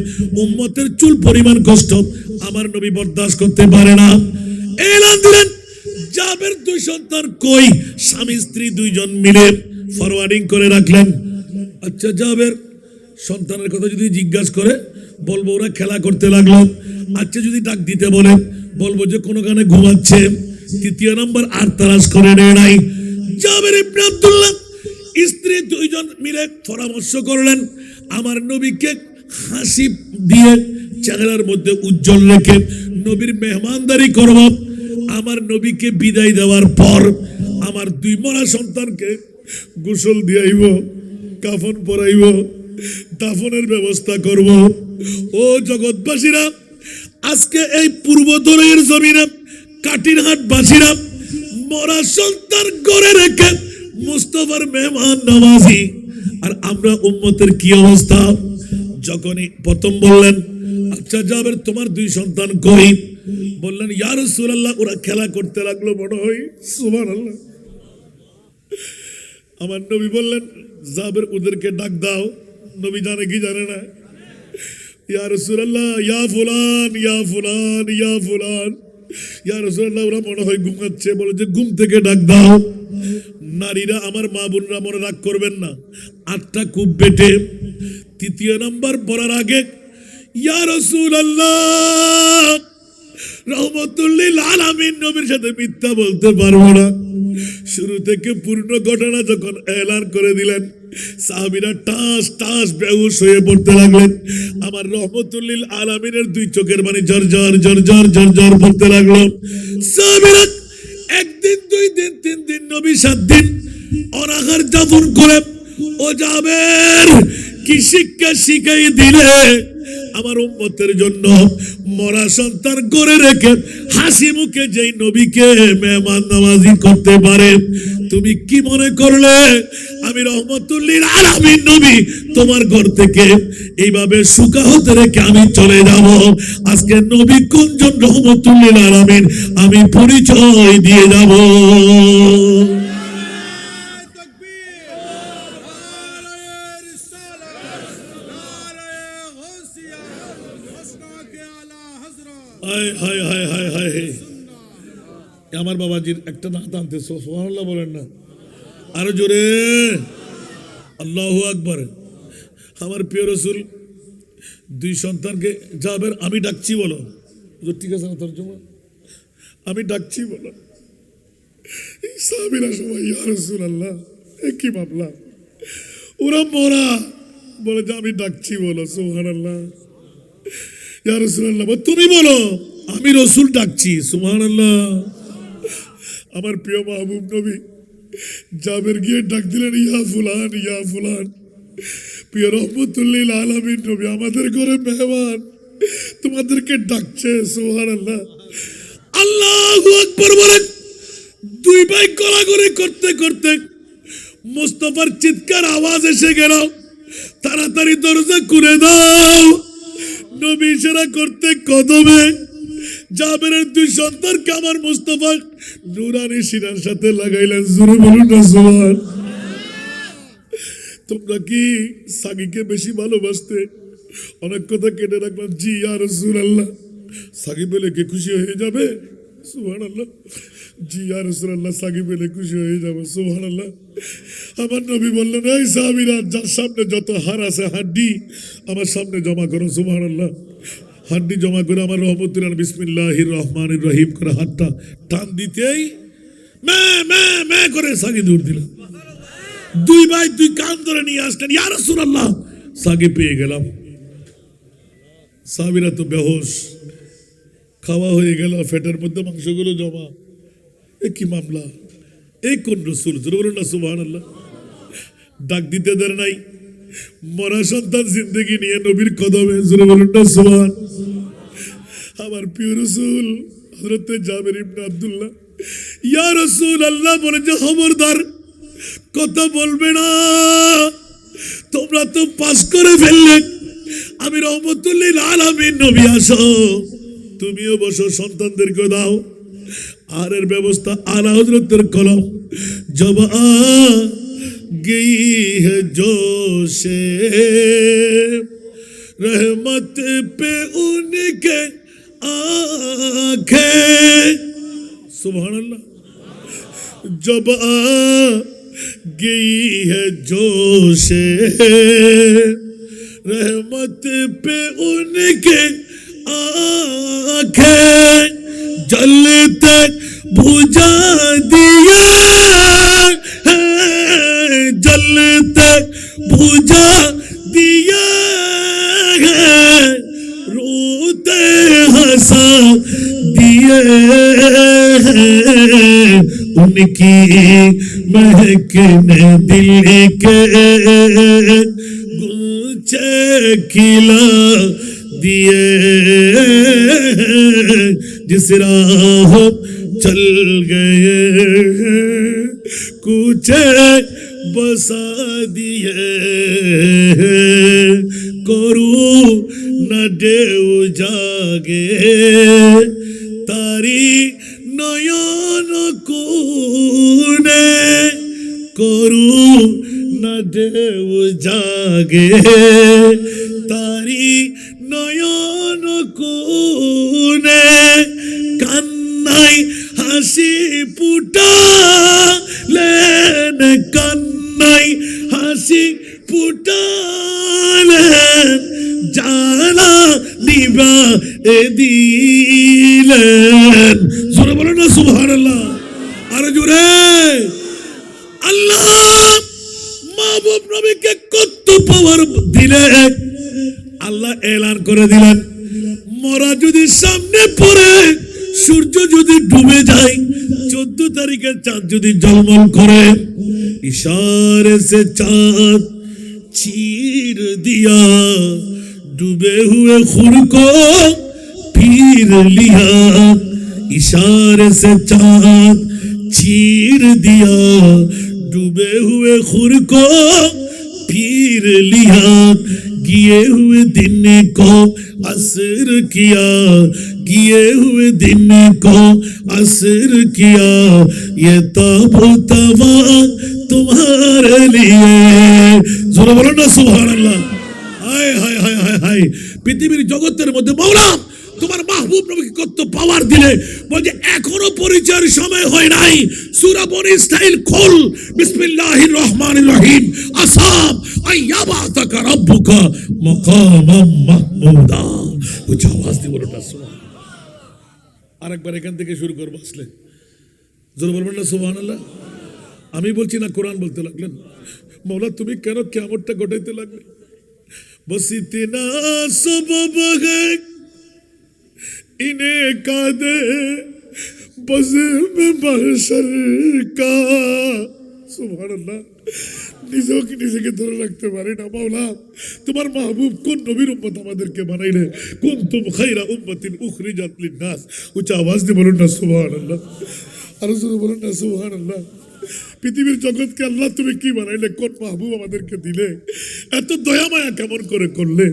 উম্মতের চুল পরিমাণ কষ্ট আমার নবী বরদাস্ত করতে পারে না। এলান দিলেন, জাবের দুই সন্তান কই? স্বামী স্ত্রী দুইজন মিলে ফরওয়ার্ডিং করে রাখলেন। আচ্ছা, জাবের সন্তানের কথা যদি জিজ্ঞাসা করে বলবো ওরা খেলা করতে লাগলো। আচ্ছা, যদি ডাক দিতে বলে বলবো যে কোনো গানে ঘুমাচ্ছে। তৃতীয় নম্বর আর তালাশ করে নেয় নাই। জাবের ইবনে আব্দুল্লাহ স্ত্রী দুইজন মিলে পরামর্শ করলেন, আমার নবীকে হাসি দিয়ে চেহারার মধ্যে উজ্জ্বল রেখে নবীর মেহমানদারি করব। আমার নবীকে বিদায় দেওয়ার পর আমার দুই মরা সন্তানকে গোসল দিয়াইব, কাফন পরাইব, দাফনের ব্যবস্থা করব। ও জগৎবাসীরা, আজকে এই পূর্ব দরের জমিনে কাটিরহাট বাসীরা মরা সন্তান গড়ে রেখে মুস্তাফার মেহমান নওয়াজি, আর আমরা উম্মতের কি অবস্থা? যখনই প্রথম বললেন, আচ্ছা জাবের তোমার দুই সন্তান কই? বললেন, ইয়া রাসূলুল্লাহ ওরা খেলা করতে লাগলো মনে হয়। সুবহানাল্লাহ। আমার নবী বললেন, জাবের ওদেরকে ডাক দাও। নবী জানে কি জানে না? ইয়া রাসূলুল্লাহ, ইয়া ফুলান, ইয়া ফুলান, ইয়া ফুলান। ইয়া রাসূলুল্লাহ ওরা মনে হয় ঘুমাচ্ছে। বলে যে ঘুম থেকে ডাক দাও। নারীরা, আমার মা বোনরা মনে রাগ করবেন না, আটটা খুব বেটে। তৃতীয় নাম্বার পড়ার আগে, ইয়া রাসূলুল্লাহ রহমতুল লিল আলামিন নবীর সাথে মিথ্যা বলতে পারবো না। শুরু থেকে পূর্ণ ঘটনা যখন এলান করে দিলেন, সাহাবীরা টাস টাস বেহুশ হয়ে পড়তে লাগলেন। আমার রহমতুল লিল আলামিনের দুই চোখের পানি ঝরঝর ঝরঝর ঝরঝর পড়তে লাগলো। সাহাবীরা একদিন, দুই দিন, তিন দিন, নবী 7 দিন অনাহার যাপন করে, ও জাবের কি শিক্ষা শিখাই দিলে আমার উম্মতের জন্য। মরা সন্তান করে রেখে হাসি মুখে যেই নবীকে মেহমান নওয়াজি করতে পারে, তুমি কি মনে করলে আমি রহমতুল লিল আলামিন নবী তোমার ঘর থেকে এইভাবে সুকাহতে রেখে আমি চলে যাব? আজকে নবী কোনজন রহমতুল লিল আলামিন আমি পরিচয় দিয়ে যাব। আমার বাবাজির একটা নাত আনতে, সুবহানাল্লাহ বলেন না, আরো জোরে আল্লাহু আকবার। আমার প্রিয় রাসূল দুই সন্তানকে জাবের আমি ডাকছি বলো। ঠিক আছে না তরজমা? আমি ডাকছি বলো। সাহাবীরা সবাই ইয়া রাসূলুল্লাহ কি মামলা, ওরা মরা। বলে যে আমি ডাকছি বলো। সুবহানাল্লাহ। ইয়া রাসূলুল্লাহ তুমি বলো, আমি রাসূল ডাকছি। সুবহানাল্লাহ। আমার প্রিয় মাহবুব নবী জাবের গিয়ে ডাক দিলেন, ইয়া ফুলান, ইয়া ফুলান। প্রিয় রহমতুল লিল আলামিন নবী আমাদের ঘরে মেহমান, তোমাদেরকে ডাকছে। সুবহানাল্লাহ। আল্লাহু আকবার বলেন। দুই ভাই গলাগলি করতে করতে মুস্তাফার চিৎকার আওয়াজ এসে গেল, তাড়াতাড়ি দরজা খুলে দাও। নবী ইশারা করতে কদমে জাবেরের দুই সন্তানকে আমার মুস্তাফা নুরানি সিনার সাথে লাগাইলেন। জোরে বলুন না সুবহান। তোমরা কি সাগীকে বেশি ভালোবাসতে? অনেক কথা কেটে রাখলাম। জি ইয়া রাসূলুল্লাহ। সাগী পেলে কি খুশি হয়ে যাবে? সুবহানাল্লাহ। জি ইয়া রাসূলুল্লাহ, সাগী পেলে খুশি হয়ে যাবে। সুবহানাল্লাহ। আমার নবী বললেন, এই সাহাবীরা, যার সামনে যত হাড় আছে হাড্ডি আমার সামনে জমা করো। সুবহানাল্লাহ। হাড্ডি জমা করে আমার রহমতুল্লাহ বিসমিল্লাহির রহমানির রহিম করে হাতটা টান দিতেই মে মে মে করে সাগী দৌড় দিল। দুই ভাই দুই কান ধরে নিয়ে আসলেন, ইয়া রাসূলুল্লাহ সাগী পেয়ে গেলাম। সাহাবীরা তো বেহোশ, খাওয়া হয়ে গেল, পেটের মধ্যে মাংসগুলো জমা। এ কি মামলা? এই কোন রাসূল? জোরে বলুন না সুবহানাল্লাহ। ডাক দিতে দেন নাই, মরা সন্তান জিন্দেগি নিয়ে নবীর কদমে। জোরে বলুন না সুবহান। আমার প্রিয় রাসূল হযরতে জাবের ইবনে আব্দুল্লাহ ইয়া রাসূলুল্লাহ বলে যে খবরদার কথা বলবে না, তোমরা তো পাস করে ফেললে, আমি রহমতুল লিল আলামিন নবী, আসো তুমিও বসো, সন্তানদেরকে দাও। আর এর ব্যবস্থা আলা হযরতের কলম, জব আ গই হে জোশে रहमत पे उनके आंखें, सुभान अल्लाह, जब आ गई है जोशे रहमत पे उनके आंखें, जलते बुझा दिया है, जलते बुझा दिया रोते हंसा दिए उनकी महकने दिल के गुलचे खिला दिए, जिस राह चल गए कूचे बसा दिए, करू न देव जागे तारी नयन कोने, करू न देव जागे तारी नयन कोने, কান্নাই হাসি ফুটালেন, কান্নাই হাসি ফুটালেন, জানা নিবা এ দিলেন, জোরে বলেন না সুবহানাল্লাহ, আরে জোরে। আল্লাহ মাহবুব নবীকে কত পাওয়ার দিলেন, আল্লাহ এলান করে দিলেন, মরা যদি সামনে পড়ে, সূর্য যদি ডুবে যায়, 14 তারিখের চাঁদ যদি ঝলমল করে, इशारे से चांद चीर दिया, डूबे हुए खुर को पीर लिया, इशारे से चांद चीर दिया, डूबे हुए खुर को पीर लिया, गिए हुए दिन को असर किया, गिए हुए दिन को असर किया, ये ताबूतवा तुम्हारे लिए, जोरे बोलो ना सुबहानाल्लाह। हाय हाय हाय हाय हाय, পৃথিবীর জগতের মধ্যে মাওলা তোমার মাহবুব নবীকে কত পাওয়ার দিলে, বলছে এখনো পরিচয়ের সময় হয় নাই, সূরা বনী ইসরাঈল খোল, বিসমিল্লাহির রহমানির রহিম, আসাম আইয়াবাতাকা রাব্বুকা মাকামাম মাহমুদা, উচ্চ আওয়াজ দিয়ে বলো না সুবহানাল্লাহ। আরেকবার এখান থেকে শুরু করবো, আসলে জোরে বলবেন না সুবহানাল্লাহ। আমি বলছি না, কোরআন বলতে লাগলেন, মৌলা তুমি কেন কিয়ামতটা ঘটাইতে লাগলে, বস ইতনা সবব है इन्हें का दे बज़ में महशर का, সুবহানাল্লাহ। নিজেকে নিজেকে ধরে রাখতে পারি না, মাওলা তোমার মাহবুব কোন নবীর উম্মত আমাদেরকে বানাইলে, কুনতুম খায়রা উম্মাতিন উখরিজাত লিন-নাস, উচ্চ আওয়াজ দিয়ে বলুন না সুবহানাল্লাহ, আরো জোরে বলুন না সুবহানাল্লাহ। পৃথিবীর জগৎকে আল্লাহ তুমি কি বানাইলে, কোন মাহবুব আমাদেরকে দিলে, এত দয়া মায়া কেমন করে করলে।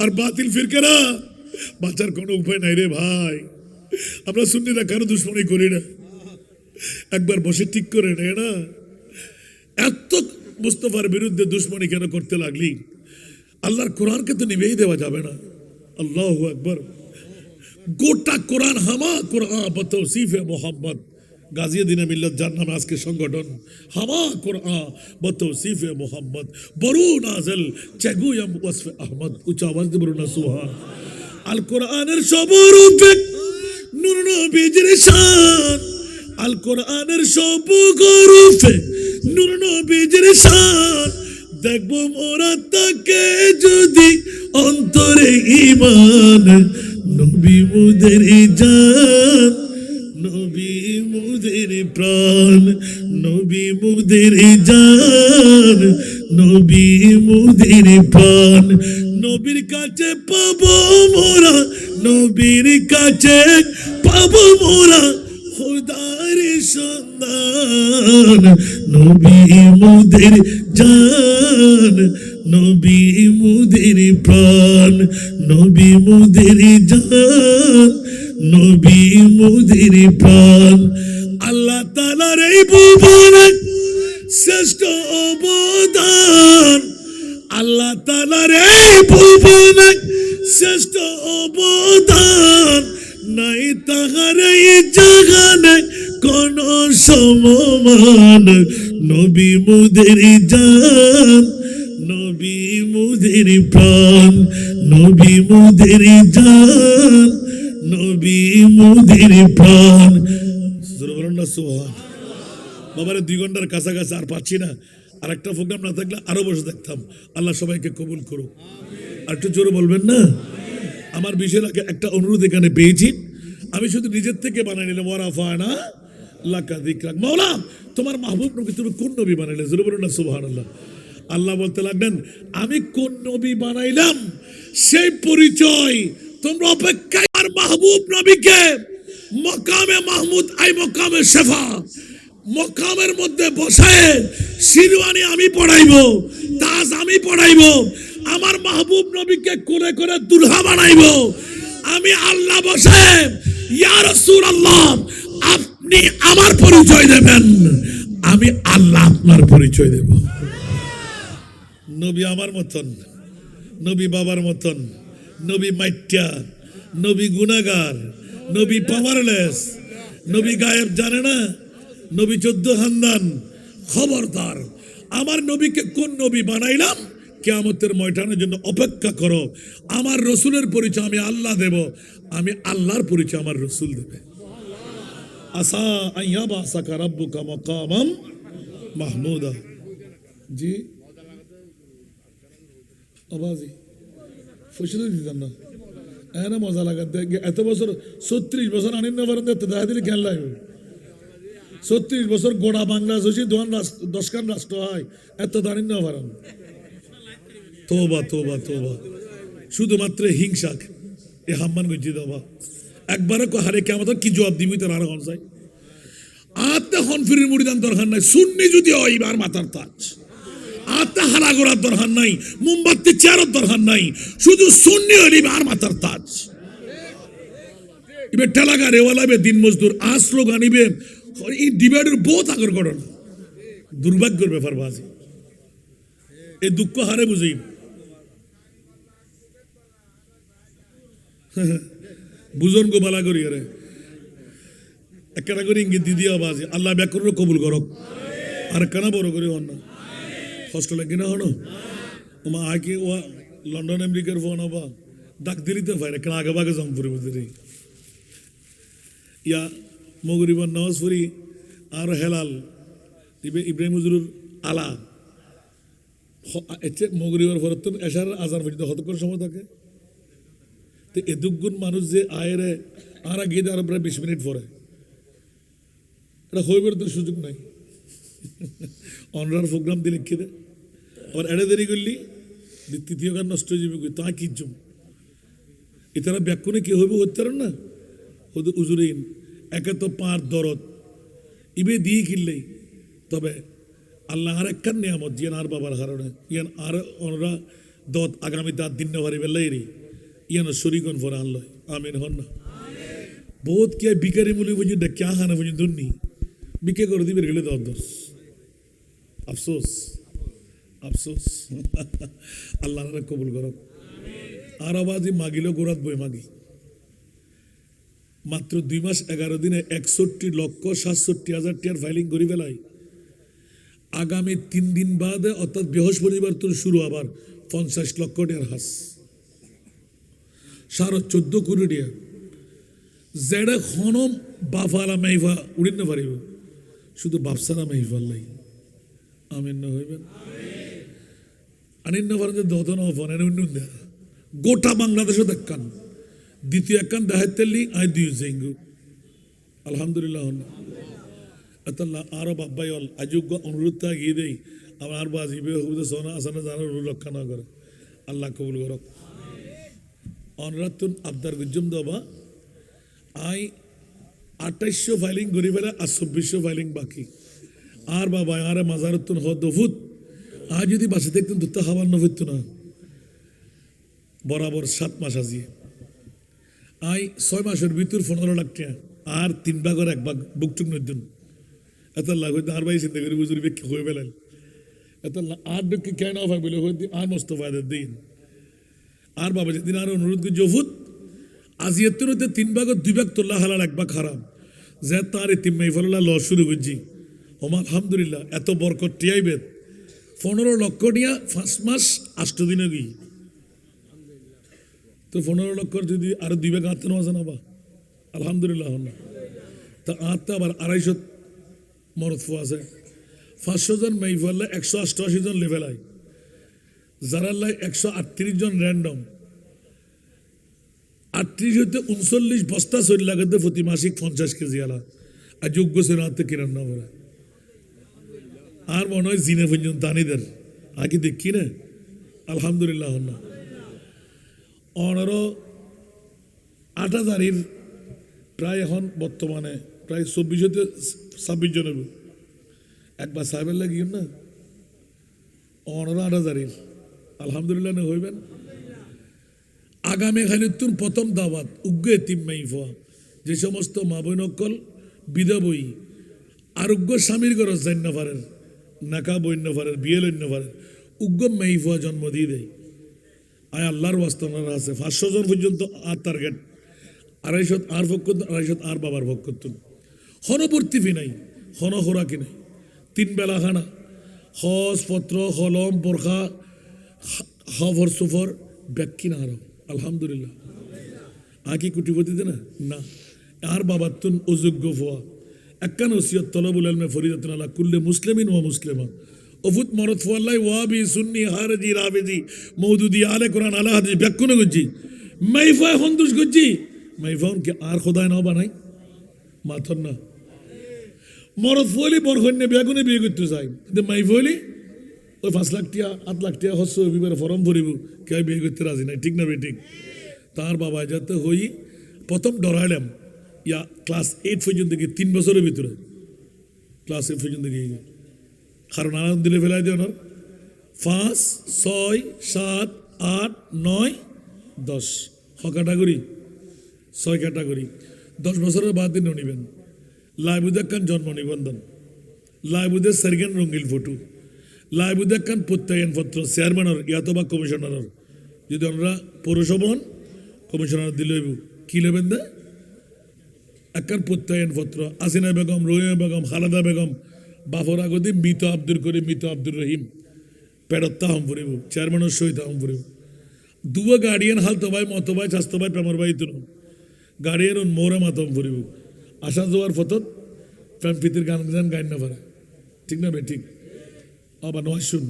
আর বাতিল ফিরকারা বাঁচার কোনো উপায় নাই রে ভাই, আমরা সুন্নিরা কেন দুশ্মনী করি না, একবার বসে ঠিক করে নেয় না, এত মুস্তাফার বিরুদ্ধে দুশ্মনী কেন করতে লাগলি, আল্লাহর কোরআনকে তো নিবেই দেওয়া যাবে না। আল্লাহু আকবার, গোটা কোরআন হামা কোরআন বতৌসিফে মোহাম্মদ, গাজিয়াদিনে মিল্লাত যার নামে আজকে সংগঠন, হামা কোরআন বতৌসিফে মোহাম্মদ, বরু নাজল চেগুয়াম ওয়াসফে আহমদ, উচ্চ আওয়াজ দিয়ে বলুন না সুবহান। আল কোরআনের সবরূপে নূর নবীজির শান, আল কোরআনের সবরূপে নূর নবীজির শান, দেখবো মোরা তাকে যদি অন্তরে ঈমান, নবী মুদের জান, নবী মুদের প্রাণ, নবী মুদের জান, নবী মুদের প্রাণ, নবীর কাছে পাবো মোরা নবীর কাছে পাবো মোরা খোদার সন্ধান। নবী মুদের জান, নবী মুদের প্রাণ, নবী মুদের জান, নবী মুদের প্রাণ। আল্লাহ তাআলার এই ভুবনে শ্রেষ্ঠ অবদান, আল্লাহ তাআলার এই ভুবনে শ্রেষ্ঠ অবদান, নাই তাহার এই জাগানে কোন সমমান। নবী মুদের জান, নবী মুদের প্রাণ, নবী মুদের জান, নবী মুদের প্রাণ। বলুন না সুবহান। বাবারে 2 ঘন্টার কাছাকাছি আর পাচ্ছি না, আর একটা প্রোগ্রাম না থাকলে আরো বসে দেখতাম। আল্লাহ সবাইকে কবুল করুক। আর একটু জোরে বলবেন না। আমার বিষয়ের আগে একটা অনুরোধ এখানে পেয়েছি, আমি শুধু নিজের থেকে বানাই নিলাম। ওয়ারাফানা লাকা যিকরাক। মাওলা তোমার মাহবুব নবী তুমি কোন নবী বানাইলে? জোরে বলুন না সুবহানাল্লাহ। আল্লাহ বলতে লাগলেন আমি কোন নবী বানাইলাম সেই পরিচয় তোমরা অপেক্ষায়। আর মাহবুব নবীকে মকামে মাহমুদ আই মকামে শেফা, মকামের মধ্যে বসায় শিরওয়ানি আমি পড়াইবো, তাজ আমি পড়াইবো। আমার মাহবুব নবীকে কোলে করে দুলহা বানাইবো আমি। আল্লাহ বসায় ইয়া রাসূলুল্লাহ আপনি আমার পরিচয় দেবেন, আমি আল্লাহ আপনার পরিচয় দেব। নবী আমার মতন, নবী বাবার মতন, নবী মাইট্যা, নবী গুনাহগার, নবী পাওয়ারলেস, নবী গায়েব জানে না, নবী 14 খানদান। খবরদার আমার নবীকে কোন নবী বানাইলাম কিয়ামতের ময়দানের জন্য অপেক্ষা করো। আমার রসুলের পরিচয় আমি আল্লাহ দেব, আমি আল্লাহর পরিচয় আমার রসুল দেবে। আসা আইয়াবা সাকা রাব্বুকা মাকামাম মাহমুদা। জি আবাজি ফসলে দিতাম না এনে মজা লাগা। এত বছর 36 বছর আনিন না পারেন দেখা দিলে জ্ঞান লাগবে। 36 বছর গোড়া বাংলা হচ্ছে 10 খান রাষ্ট্র হয়, এত দাঁড়িয়ে না পারেন। তোবা তোবা তোবা, শুধুমাত্র হিংসা এ হাম্মান গজি দেবা। একবারে হারে কেমন কি জবাব দিবি তোর আর চাই। আত্মা হনফিরির মুড়িদান দরকার নাই, সুন্নি যদি হয় এবার মাথার তাজ। আত্মা হালা গোড়ার দরকার নাই, মোমবাতি চেয়ারের দরকার নাই, শুধু সুন্নি হইলে আর মাথার তাজ। এবার ঠেলাগা রেওয়ালাবে দিন মজদুর আজ লোক আনিবে। এই ডিবেটের বহুত আগর ঘটনা, দুর্ভাগ্যের ব্যাপার বাজি। এই দুঃখ হারে বুঝি বুঝন গো বালা করি আরে একটা করে ইঙ্গিত দিদি আবাজ। আল্লাহ ব্যাকরণ কবুল করক। আর কেন বড় করে হন না কষ্ট লাগে না হনো ওমা আগে ও লন্ডন আমেরিকার ফোন হবা ডাক দিলিতে পারে কেন আগে বাগে জমপুরে বুঝে ইয়া মগরিবন নওয়াজ ফুরি আর হেলাল ইব্রাহিম হুজুর আলা মগরিবার ফরত এশার আজান পর্যন্ত কতক্ষণ সময় থাকে। তো এ দুগুণ মানুষ যে আয়েরে আর গিয়ে আরো প্রায় 20 মিনিট পরে এটা হইবার তো সুযোগ নাই। অনরার প্রোগ্রাম দিয়ে লিখে দে আবার এড়ে দেরি করলি তৃতীয় গান নষ্ট হয়ে যাবে তা কি জম এটারা ব্যাকুণে কি হইব হতে পারেন না উজুরিন একে তো পাঁচ দরদ ইবে দিয়ে কিনলেই। তবে আল্লাহ আর একখান নিয়ামত জিয়ান আর বাবার কারণে ইয়ান আর ওনরা দত আগামী তার দিন নেওয়ারি বেলাইরি ইয়ান শরীকন ফোর আনলয় আমিন হন না। বহুত কে বিকারি মুলি বুঝি ক্যা খানা বুঝি দুর্নি বিকে করে দিবে গেলে দর দোষ আফসোস আফসোস। আল্লাহ কবুল করক। আর আবাজি মাগিল গোরাত বই মাগি মাত্র 2 মাস 11 দিনে 61,67,000 টাকার ফাইলিং করি ফেলাই। আগামী 3 দিন বাদে অর্থাৎ বৃহস্পতিবার তোর শুরু আবার 50 লক্ষ টাকার হাস 14.5 কোটি টাকা যেটা হনম বাফালা মেহফা উড়িন না পারিব শুধু বাপসালা মেহফাল লাই আমিন না হইবেন আনিন না পারেন যে দত না ফোন এনে উন্নয়ন দেয় গোটা বাংলাদেশে দেখান দ্বিতীয় একখান দেখাইতেলি আই দিও জেঙ্গু আলহামদুলিল্লাহ আল্লাহ আরো বাব্বাই হল আযোগ্য অনুরোধটা গিয়ে দেই আমার আর বাজিবে সোনা আসানা জানার রক্ষা না করে আল্লাহ কবুল করক। অনরাতুন আবদার গুজুম দবা আই 2800 ফাইলিং গড়ি ফেলে আর 2400 ফাইলিং বাকি আর বাবা আরে মাজারতুন হ দফুত আর যদি বাসে দেখতেন দুধ খাবার নফিত না বরাবর 7 মাস আজিয়ে আই 6 মাসের ভিতর 15 লাখ টাকা আর 3 ভাগের 1 ভাগ বুকটুক নদুন এত লাখ হইতে আর ভাই চিন্তা করি বুঝুরি বেকি হয়ে পেলেন এত আর বেকি কেন হয় বলে হইতে আর মস্ত ফায়দা দিন আর বাবা যেদিন আর অনুরোধ করি জফুত আজিয়াত্তর হইতে 3 ভাগের 2 ভাগ তোল্লা হালাল 1 ভাগ হারাম যে তার তিম্মাই ফললা ল শুরু করছি ওমা আলহামদুলিল্লাহ এত বরকত টিয়াইবেদ 15 লক্ষ টিয়া 5 মাস 8 দিনে গিয়ে তো 15 লক্ষ যদি আরো 2 ভাগ আত্ম আছে না বা আলহামদুলিল্লাহ না তা আত্মা আবার 250 মরদ ফো আছে 500 জন মেইফাল্লা 188 জন লেভেল আই যারা 138 জন র্যান্ডম 38 হইতে 39 বস্তা শরীর লাগাতে প্রতি মাসিক 50 কেজি আলা আর যোগ্য সে রাতে কিরান না করে আর মনে হয় জিনে পর্যন্ত আনিদের আগে দেখি না আলহামদুলিল্লাহ না অনারো 8000 প্রায় এখন বর্তমানে প্রায় 24 হতে 26 জন একবার সাহেবের লাগিয়ে না অনারো 8000 আলহামদুলিল্লাহ না হইবেন আগামী খালিতুন প্রথম দাওয়াত উগ্র এতিম্মাই ফোয়া যে সমস্ত মা বোন অকল বিধবই আরোগ্য স্বামীর গরজ জান্য পারেন নাকা বন্য পারেন বিয়ে লন্য পারেন উগ্র মেই ফোয়া জন্ম দিয়ে দেয় আয় আল্লাহর বাস্তবনারা আছে 500 জন পর্যন্ত আর টার্গেট 250 আর ভোগ করতুন 250 আর বাবার ভোগ করতুন হনপূর্তি ফি নাই হন খোরাকি নাই 3 বেলা খানা হজ পত্র হলম বরখা হফর সুফর ব্যাখ্যি না আরো আলহামদুলিল্লাহ আকি কুটিপতি না না আর বাবার তুন অযোগ্য ফোয়া একখান ওসিয়ত তলবুল আলমে ফরিদাতুন আলা কুল্লে মুসলিমিন ওয়া মুসলিমা অফুত মরদ ফোয়াল্লাই ওয়াবি সুন্নি হারজি রাবেজি মৌদুদি আলে কোরআন আলা হাদিস ব্যাখ্যা না করছি মাইফা হন্দুস করছি মাইফাউন কে আর খোদায় না বানাই মাথর না মরদ ফোয়ালি বরখন্যে ব্যাগুনে বিয়ে করতে চাই কিন্তু মাইফলি ওই 5 লাখ টিয়া 8 লাখ টিয়া হচ্ছে বিবাহের ফরম ভরিব কে বিয়ে করতে রাজি নাই ঠিক না বে ঠিক তার বাবা যাতে হই প্রথম ডরাইলাম ইয়া ক্লাস 8 পর্যন্ত গিয়ে 3 বছরের ভিতরে ক্লাস 8 পর্যন্ত গিয়ে কারণ আনন্দ দিলে ফেলাই দিয়ে ওনার 5 6 7 8 9 10 ক্যাটাগরি 6 ক্যাটাগরি 10 বছরের বাদ দিন নিবেন লাইবুদে কান জন্ম নিবন্ধন লাইবুদে সার্গেন রঙ্গিল ফটো লাইবুদে কান প্রত্যয়ন পত্র চেয়ারম্যানের ইয়াতবা কমিশনারের যদি ওনারা পৌরসভা কমিশনার দিলে কি লেবেন দে একখান প্রত্যয়ন পত্র আসিনা বেগম রহিমা বেগম খালেদা বেগম বাফর আগদি মৃত আব্দুল করিম মৃত আব্দুর রহিম পেড়ত তাহম ফুরিব চেয়ারম্যানের সহিত তাহম ফুরিব দুয়া গার্ডিয়ান হালতো ভাই মতো ভাই স্বাস্থ্য ভাই প্রেমর ভাই তুন গার্ডিয়ান মোরে মাতম ফুরিব আসা যাওয়ার ফতত প্রেম প্রীতির গান গান গাইন না পারে ঠিক না বে ঠিক আবার নয় শুন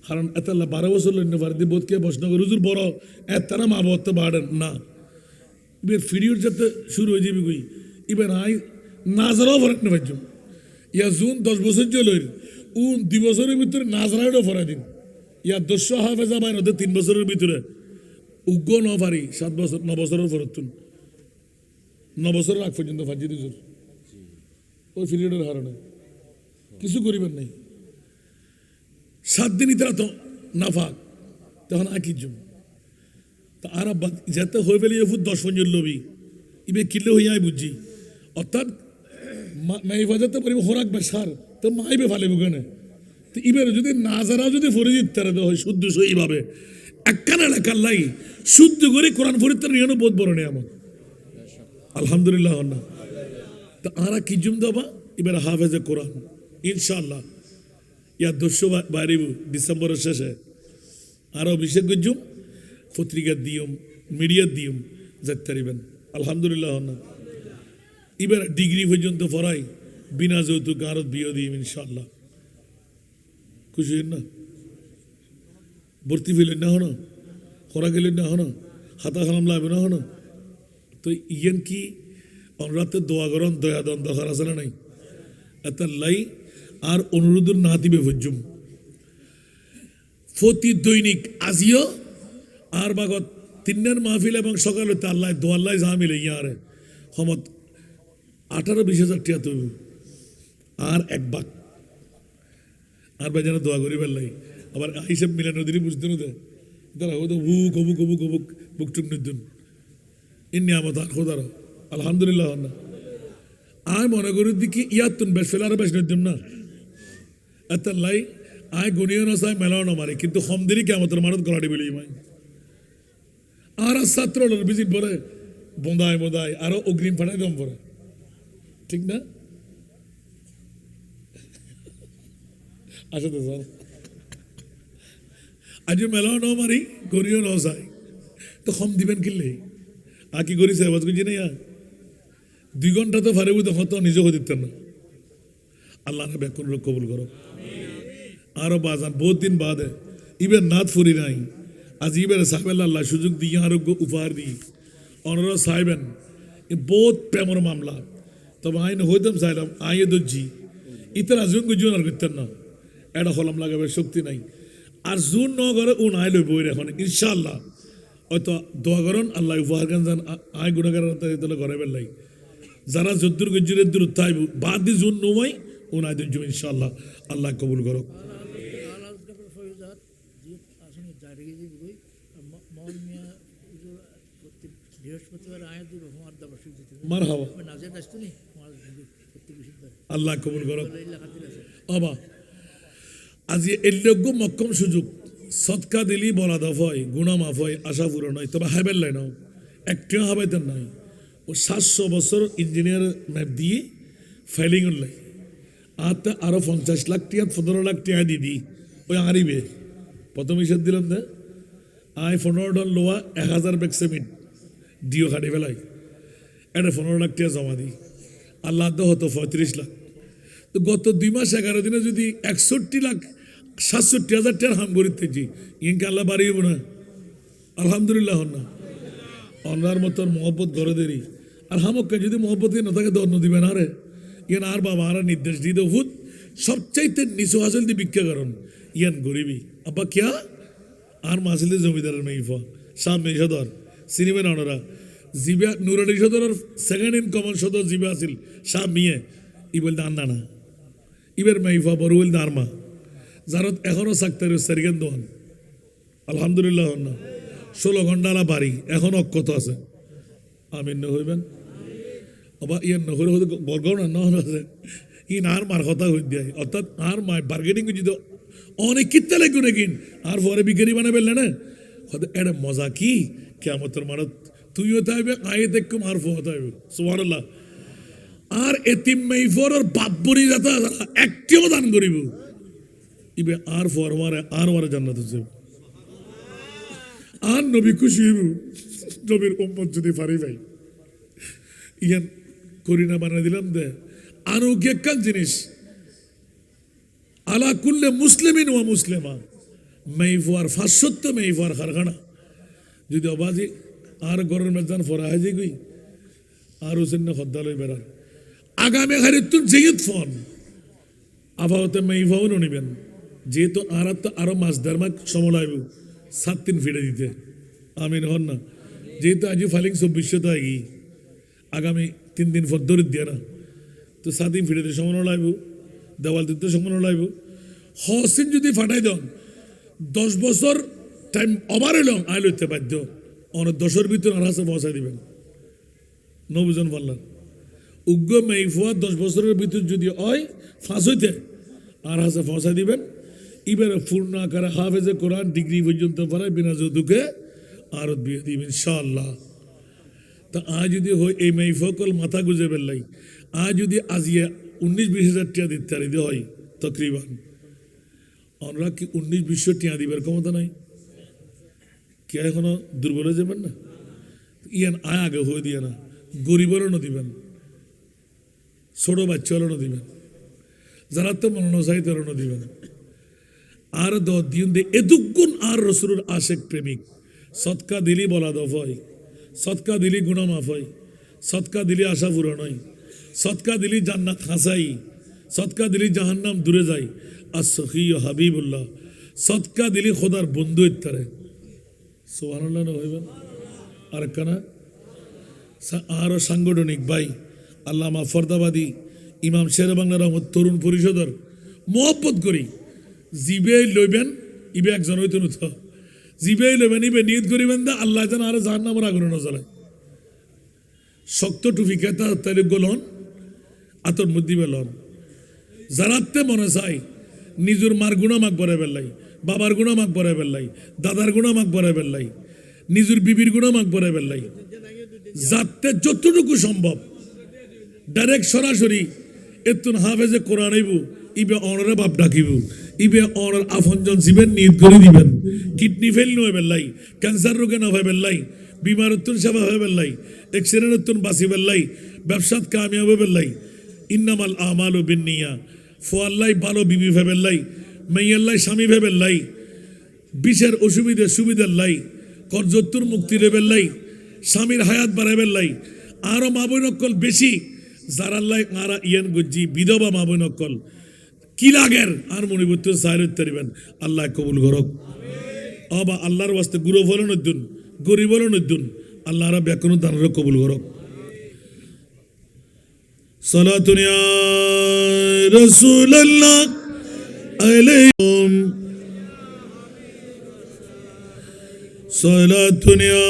কারণ এত 12 বছর লন্য পারে দিয়ে বোধকে প্রশ্ন করে হুজুর বড় এতারা মা বলতে পারেন না এবার ভিডিওর যাতে শুরু হয়ে যাবি কই এবার আই নাজারাও ফরাক না পাইছ ইয়া জুন 10 বছর চলের 2 বছরের ভিতরে নাজারাও ফরা দিন ইয়া 200 হাফেজা বাইন ওদের 3 বছরের ভিতরে উগ্র ন পারি 7 বছর 9 বছরের ফরতুন 9 বছরের আগ পর্যন্ত ফাঁজি দিছুর ওই পিরিয়ডের হারণে কিছু করিবেন নাই 7 দিন ইতারা তো নাফাক তখন আঁকির জন্য তা আর যেতে হয়ে পেলে এফুট 10 পঞ্জের লবি ইবে কিনলে হইয়া বুঝছি অর্থাৎ মাইফা যেতে পারিব হরাক বা সার তো মাইবে ফালে বুকেনে তো ইবের যদি নাজারা যদি ফরে দিতে হয় শুদ্ধ সইভাবে একখান এলাকার লাই শুদ্ধ করে কোরআন ফরিতে নিয়ে বোধ বড় নেই আমার আলহামদুলিল্লাহ না তো আরা কি জুম দেবা এবার হাফেজে কোরআন ইনশাআল্লাহ ইয়া 200 বাইরিব ডিসেম্বরের শেষে আরও বিশেষ জুম পত্রিকা দিয়ম মিডিয়া দিয়ম যেতে পারিবেন আলহামদুলিল্লাহ না এবার ডিগ্রি পর্যন্ত পড়াই বিনা যৌতুক আরো বিয়ে দিই ইনশাআল্লাহ খুশি হইন না ভর্তি ফেলেন না হনো খরা গেলেন না হনো হাতা খালাম লাগবে না হনো তো ইয়েন কি অনরাতে দোয়া করন দয়া দন দখার আছে না নাই এত লাই আর অনুরোধ না দিবে ভজ্জুম প্রতি দৈনিক আজিও আর বাগত তিনের মাহফিল এবং সকালে তো আল্লাহ দোয়াল্লাহ যা মিলে ইয়ারে সমত 18-20 হাজার টিয়া তৈব আর এক বাক আর ভাই যেন দোয়া করি বেল্লাই আবার হিসেব মিলানো দিনই বুঝতে না তারা হয়তো বুক হবুক হবুক হবুক বুক টুক নিদ্দুন ইন্নি আমত আর খোদার আলহামদুলিল্লাহ না আয় মনে করি দিকে ইয়াতুন বেশ ফেলে আরো বেশ নিদ্দুন না এত লাই আয় গনিও না চাই মেলাও না মারে কিন্তু কম দেরি কেমতের মানত গলাটি বেলি মাই আর ছাত্র ভিজিট পরে বোঁদায় বোঁদায় আরো অগ্রিম ফাটাই দম পরে ঠিক না আসো তো স্যার আজ মেলাও ন মারি গরিও ন চাই তো কম দিবেন কিনলে আর কি করি সেবাজ করছি না 2 ঘন্টা তো ফারে বুঝতে হতো নিজেও দিতেন না আল্লাহ না ব্যাকুল কবুল করো আরো বাজান বহুত দিন বাদে ইবের নাথ ফুরি নাই আজ ইবের সাহেব আল্লাহ সুযোগ দিয়ে আরোগ্য উপহার দিই অনরা সাহেবেন বহুত প্রেমর মামলা তবে আইন হইতাম চাইলাম আইয়ে দর্জি ইতারা জুন গুজন আর করতেন না এটা হলাম লাগাবে শক্তি নাই আর জুন ন করে ও নাই লই বই এখন ইনশাআল্লাহ হয়তো দোয়া করেন আল্লাহ উপহার গান যান আয় গুণাগার তাহলে ঘরে বেলাই যারা যদ্দুর গজ্জুরের দূর তাই বাদ দি জুন নমাই ও নাই দর্জ ইনশাআল্লাহ আল্লাহ কবুল করো মারহাবা আল্লাহ কবুল করো আবা আজি এল্যোগ্য মক্কম সুযোগ সৎকা দিলি বলা দফ হয় গুণা মাফ হয় আশা পূরণ হয় তবে হাইবেল লাই নাও একটিও হাবাইতেন নাই ও 700 বছর ইঞ্জিনিয়ার ম্যাপ দিয়ে ফাইলিং লাই আতে আরো 50 লাখ টিয়া 15 লাখ টিয়া দিদি ওই আরিবে প্রথম হিসাব দিলাম না আয় 15 টন লোয়া 1000 ব্যাগ সিমেন্ট ডিও খাটি ফেলাই এটা 15 লাখ টিয়া জমা দিই আল্লাহ তো হতো 35 লাখ তো গত 2 মাস 11 দিনে যদি 61 লাখ 67,000 টাকার হাম করিতেছি ইনকে আল্লাহ বাড়িব না আলহামদুলিল্লাহ না অন্যার মতন মহব্বত ঘরে দেরি আর হামককে যদি মহব্বত না থাকে তো অন্য দিবেন আরে ইয়ান আর বাবা আর নির্দেশ দিয়ে দেবো সবচাইতে নিচু হাসিল দিয়ে ভিক্ষা করেন ইয়ান গরিবি আব্বা কিয়া আর মাসিলে জমিদারের মেইফা শাহ মেষদর সিনেমের অনরা জিবা নুরানি সদরের সেকেন্ড ইন কমন সদর জিবা আসিল শাহ মিয়ে ই বলতে আন্না না ইবের মেইফা বড় বলতে আরমা যারা এখনো সাক্তার সারিগান দোয়ান আলহামদুলিল্লাহ না 16 ঘন্টা বাড়ি এখন অক্ষত আছে আমিন হইবেন অবা ইয়ার নহরে হতে গড়গড় না আছে ই আর মার কথা হই দেয় অর্থাৎ আর মায় বার্গেনিং যদি অনেক কিত্তে লাগবে নাকি আর পরে বিক্রি বানাবে না হয়তো এটা মজা কি কেমতের মানত তুইও তাইবে আয়ে দেখুম আর ফোহতে হইবে সুবহানাল্লাহ আর এতিম মেইফর বাপ বরি যাতা একটিও দান করিব ইবে আর ফর মারে আর মারে জান্নাত হচ্ছে আর নবী খুশি হইব নবীর উম্মত যদি পারি ভাই ইয়ান করিনা বানা দিলাম দে আরো কেকান জিনিস আলা কুল্লে মুসলিমিন ওয়া মুসলিমা মেইফার 570 মেইফার কারখানা যদি অবাজি আর গরের মেজান ফরা হাজি গই আর হোসেন খদ্দালই বেড়া আগামী খারিতুন জিয়ত ফোন আপাতত মেইফাও নিবেন যেহেতু আর তো আরো মাস দেড় মাস সময় লাগবে 7 দিন ফিরে দিতে আমিন হন না যেহেতু আজ ফাইলিং 2400 আগে আগামী 3 দিন পর দরিদ দিয়ে না তো 7 দিন ফিরে দিতে সময় লাগবে দেওয়াল দিতে সময় লাগবে হসিন যদি ফাটাই দেন 10 বছর টাইম ওভার এলাম আই লইতে বাধ্য অনেক 10-এর ভিতর আর হাসে পৌঁছাই দিবেন নবুজন বললেন উগ্র মেইফুয়া 10 বছরের ভিতর যদি হয় ফাঁস হইতে আর হাসে পৌঁছাই দিবেন এবারে পূর্ণ আকারে হাফেজে কোরআন ডিগ্রি পর্যন্ত পড়ায় বিনা যৌতুকে আরত বিয়ে দিবেন ইনশাআল্লাহ তা আজ যদি হয় এই মেইফকল মাথা গুজে বেললাই আজ যদি আজিয়া 19-20 হাজার টিয়া দিতে পারি হয় তকরিবান আমরা কি 19-20 টিয়া দিবার ক্ষমতা নাই কে এখনো দুর্বল হয়ে যাবেন না ইয়ান আয় আগে হয়ে দিয়ে না গরিবেরও না দিবেন ছোট বাচ্চারও না দিবেন যারা তো মনোনসাই তারও না দিবেন আর দিন দে এদুগুণ আর রসুলের আশেক প্রেমিক সৎকা দিলি বলা দফ হয় সৎকা দিলি গুণা মাফ হয় সৎকা দিলি আশা পূরণ হয় সৎকা দিলি জান্নাত হাসাই সৎকা দিলি জাহান্নাম দূরে যায় আর সখী হাবিবুল্লাহ সৎকা দিলি খোদার বন্ধু ইত্যারে সুবহানাল্লাহ না হইবেন আরেকখানা আরও সাংগঠনিক ভাই আল্লামা ফরদাবাদী ইমাম শের বাংলা রহমত তরুণ পরিষদের মহব্বত করি জিবে লইবেন ইবে একজন হইতে নুত জিবে লইবেন ইবে নিয়ত করিবেন দা আল্লাহ যেন আরো জাহান নামের আগুন নজলে শক্ত টুপি কেতা তাইলে গোলন আতর মধ্যে বেলন যারাতে মনে চাই নিজের মার গুণা মাক বরে বেল্লাই বাবার গুণা মাক বরে বেল্লাই দাদার গুণা মাক বরে বেল্লাই নিজের বিবির গুণা মাক বরে বেল্লাই যাতে যতটুকু সম্ভব ডাইরেক্ট সরাসরি এতুন হাফেজে কোরআন আইবু ইবে অনরে বাপ ডাকিব ইবে অনর আফনজন জীবেন নিয়ত করে দিবেন কিডনি ফেল নয় বেল্লাই ক্যান্সার রোগে না হয় বেল্লাই বিমারত্তুন সেবা হয় বেল্লাই এক্সিডেন্টত্তুন বাঁচি বেল্লাই ব্যবসাত কামিয়াব বেল্লাই ইন্নামাল আমালু বিন্নিয়া ফোয়াল্লাই ভালো বিবি ভেবেল্লাই মেয়াল্লাই স্বামী ভেবেল্লাই বিষের অসুবিধে সুবিধার লাই কর্জত্তুর মুক্তি রেবেল্লাই স্বামীর হায়াত বাড়াবেল্লাই আরো মা বই নকল বেশি যারাল্লাই আরা ইয়ান গজ্জি বিধবা মা বই নকল কি লাগের আর মনিবুত্তর সাইরত তারিবেন আল্লাহ কবুল করক অবা আল্লাহর ওয়াস্তে গুরু বলেন উদ্দুন গরিব বলেন উদ্দুন আল্লাহ রা ব্যাকুন দানর কবুল করক সালাতুন ইয়া রাসূলুল্লাহ আলাইকুম সালাতুন ইয়া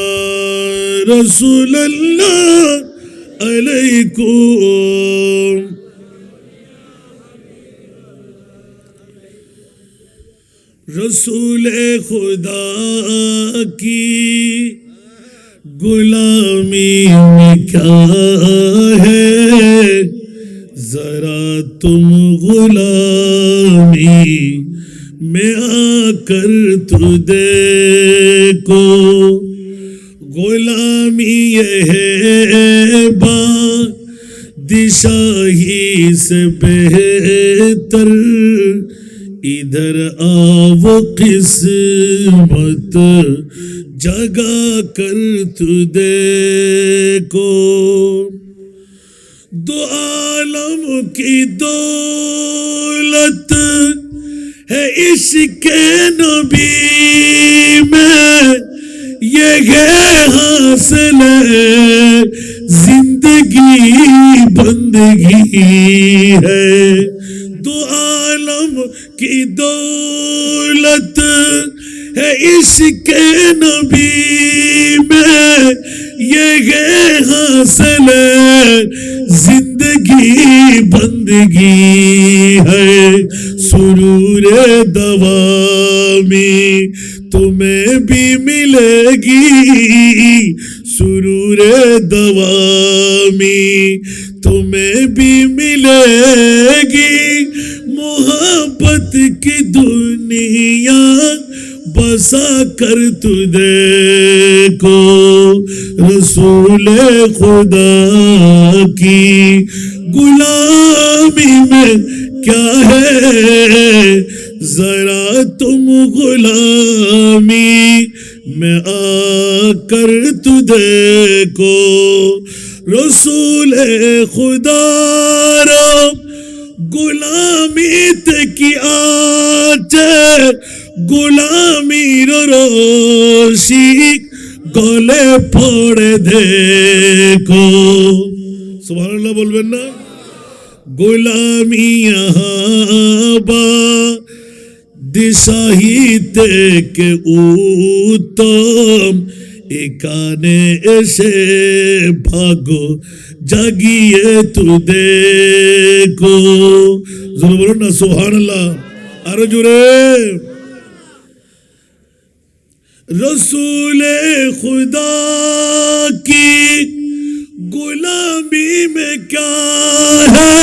রাসূলুল্লাহ আলাইকুম रसूल खुदा की गुलामी में क्या है जरा तुम गुलामी में आकर तू देखो गुलामी ये है बादशाही से बेहतर इधर आओ किस्मत जगा कर तू देखो दो आलम की दौलत है इश्क़े नबी में ये है हासिल जिंदगी बंदगी है दो आलम की दौलत है इश्क़े नबी में ये है हासिल जिंदगी बंदगी है सुरूर दवामी तुम्हें भी मिलेगी सुरूर दवामी तुम्हें भी मिलेगी मोहब्बत की दुनिया बसा कर तू देखो रसूल खुदा की गुलामी में क्या है जरा तुम गुलामी में आकर तू देखो रसूल खुदा गुलामी की आचे गुलामी रोशी गले पड़े देखो सुभान अल्लाह बोलबेन ना गुलामी दिशाही के उत्तम এখানে এসে ভাগো জাগিয়ে তু দেখো জোরে বলুন না সুবহানাল্লাহ আরো জোরে রসূলে খুদা কি गुलामी में क्या है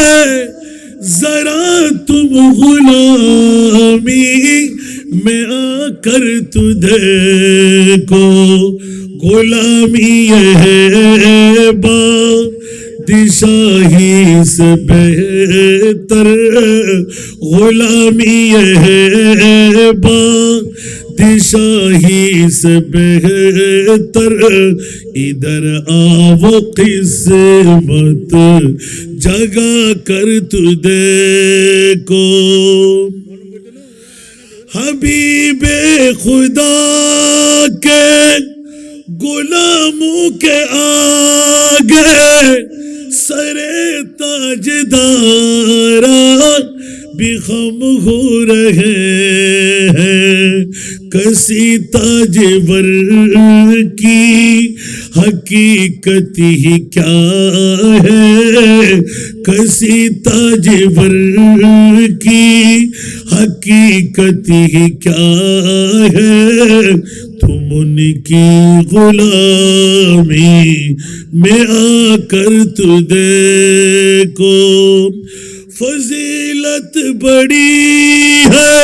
जरा तुम गुलामी में आकर तू देखो गुलामी है बादशाही से बेहतर गुलामी है बादशाही से बेहतर इधर आओ किस्मत जगा कर तू देखो हबीबे खुदा के गुलामों के आगे सरे ताजदारा भी खम हो रहे हैं। कसी ताजवर की हकीकत ही क्या है, कसी ताजवर की हकीकत ही क्या है। तुम उनकी गुलामी में आकर तू देखो, फजीलत बड़ी है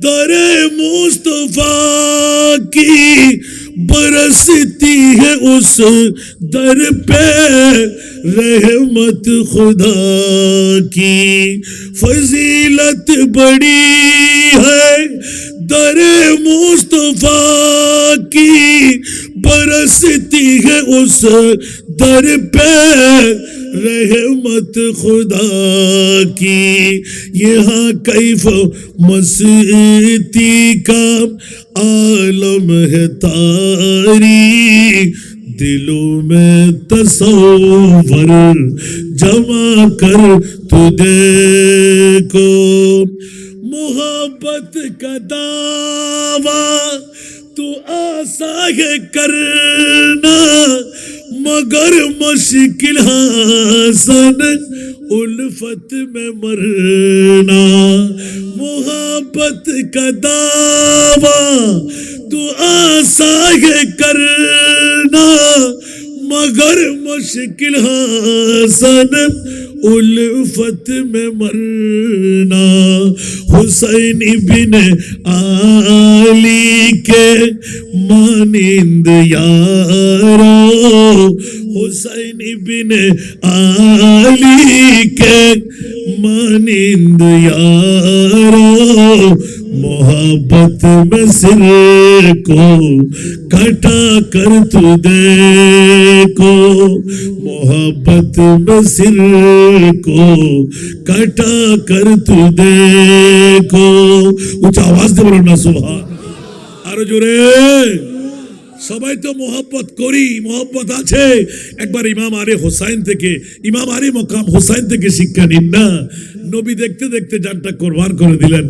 दरे मुस्तफा की, बरसती है उस दर पे रहमत खुदा की। फजीलत बड़ी है दरे मुस्तफा की, बरसती है उस दर पे रहमत खुदा की। यहाँ कैफ मस्ती का आलम है तारी, दिलों में तसव्वुर जमा कर तू देखो। मोहब्बत का दावा तू आसा है करना, मगर मुश्किल हसन उल्फत में मरना। मोहब्बत का दावा तू आसा है करना, मगर मुश्किल हसन उल्फत में मरना। हुसैन बिन आली के मानिंद यारो, हुसैन बिन आली के मानिंद यारो, मोहब्बत में सिर को कटा कर तू देखो, मोहब्बत में सिर को कटा कर तू देखो। ऊंचा आवाज दे बोलो ना सुभान, आरो जोरे। সবাই তো মোহাব্বত করি, মোহাব্বত আছে। একবার ইমাম আলী হোসাইন থেকে, ইমাম আলী মকাম হোসাইন থেকে শিক্ষা নিন না। নবী দেখতে দেখতে জানটা কোরবান করে দিলেন।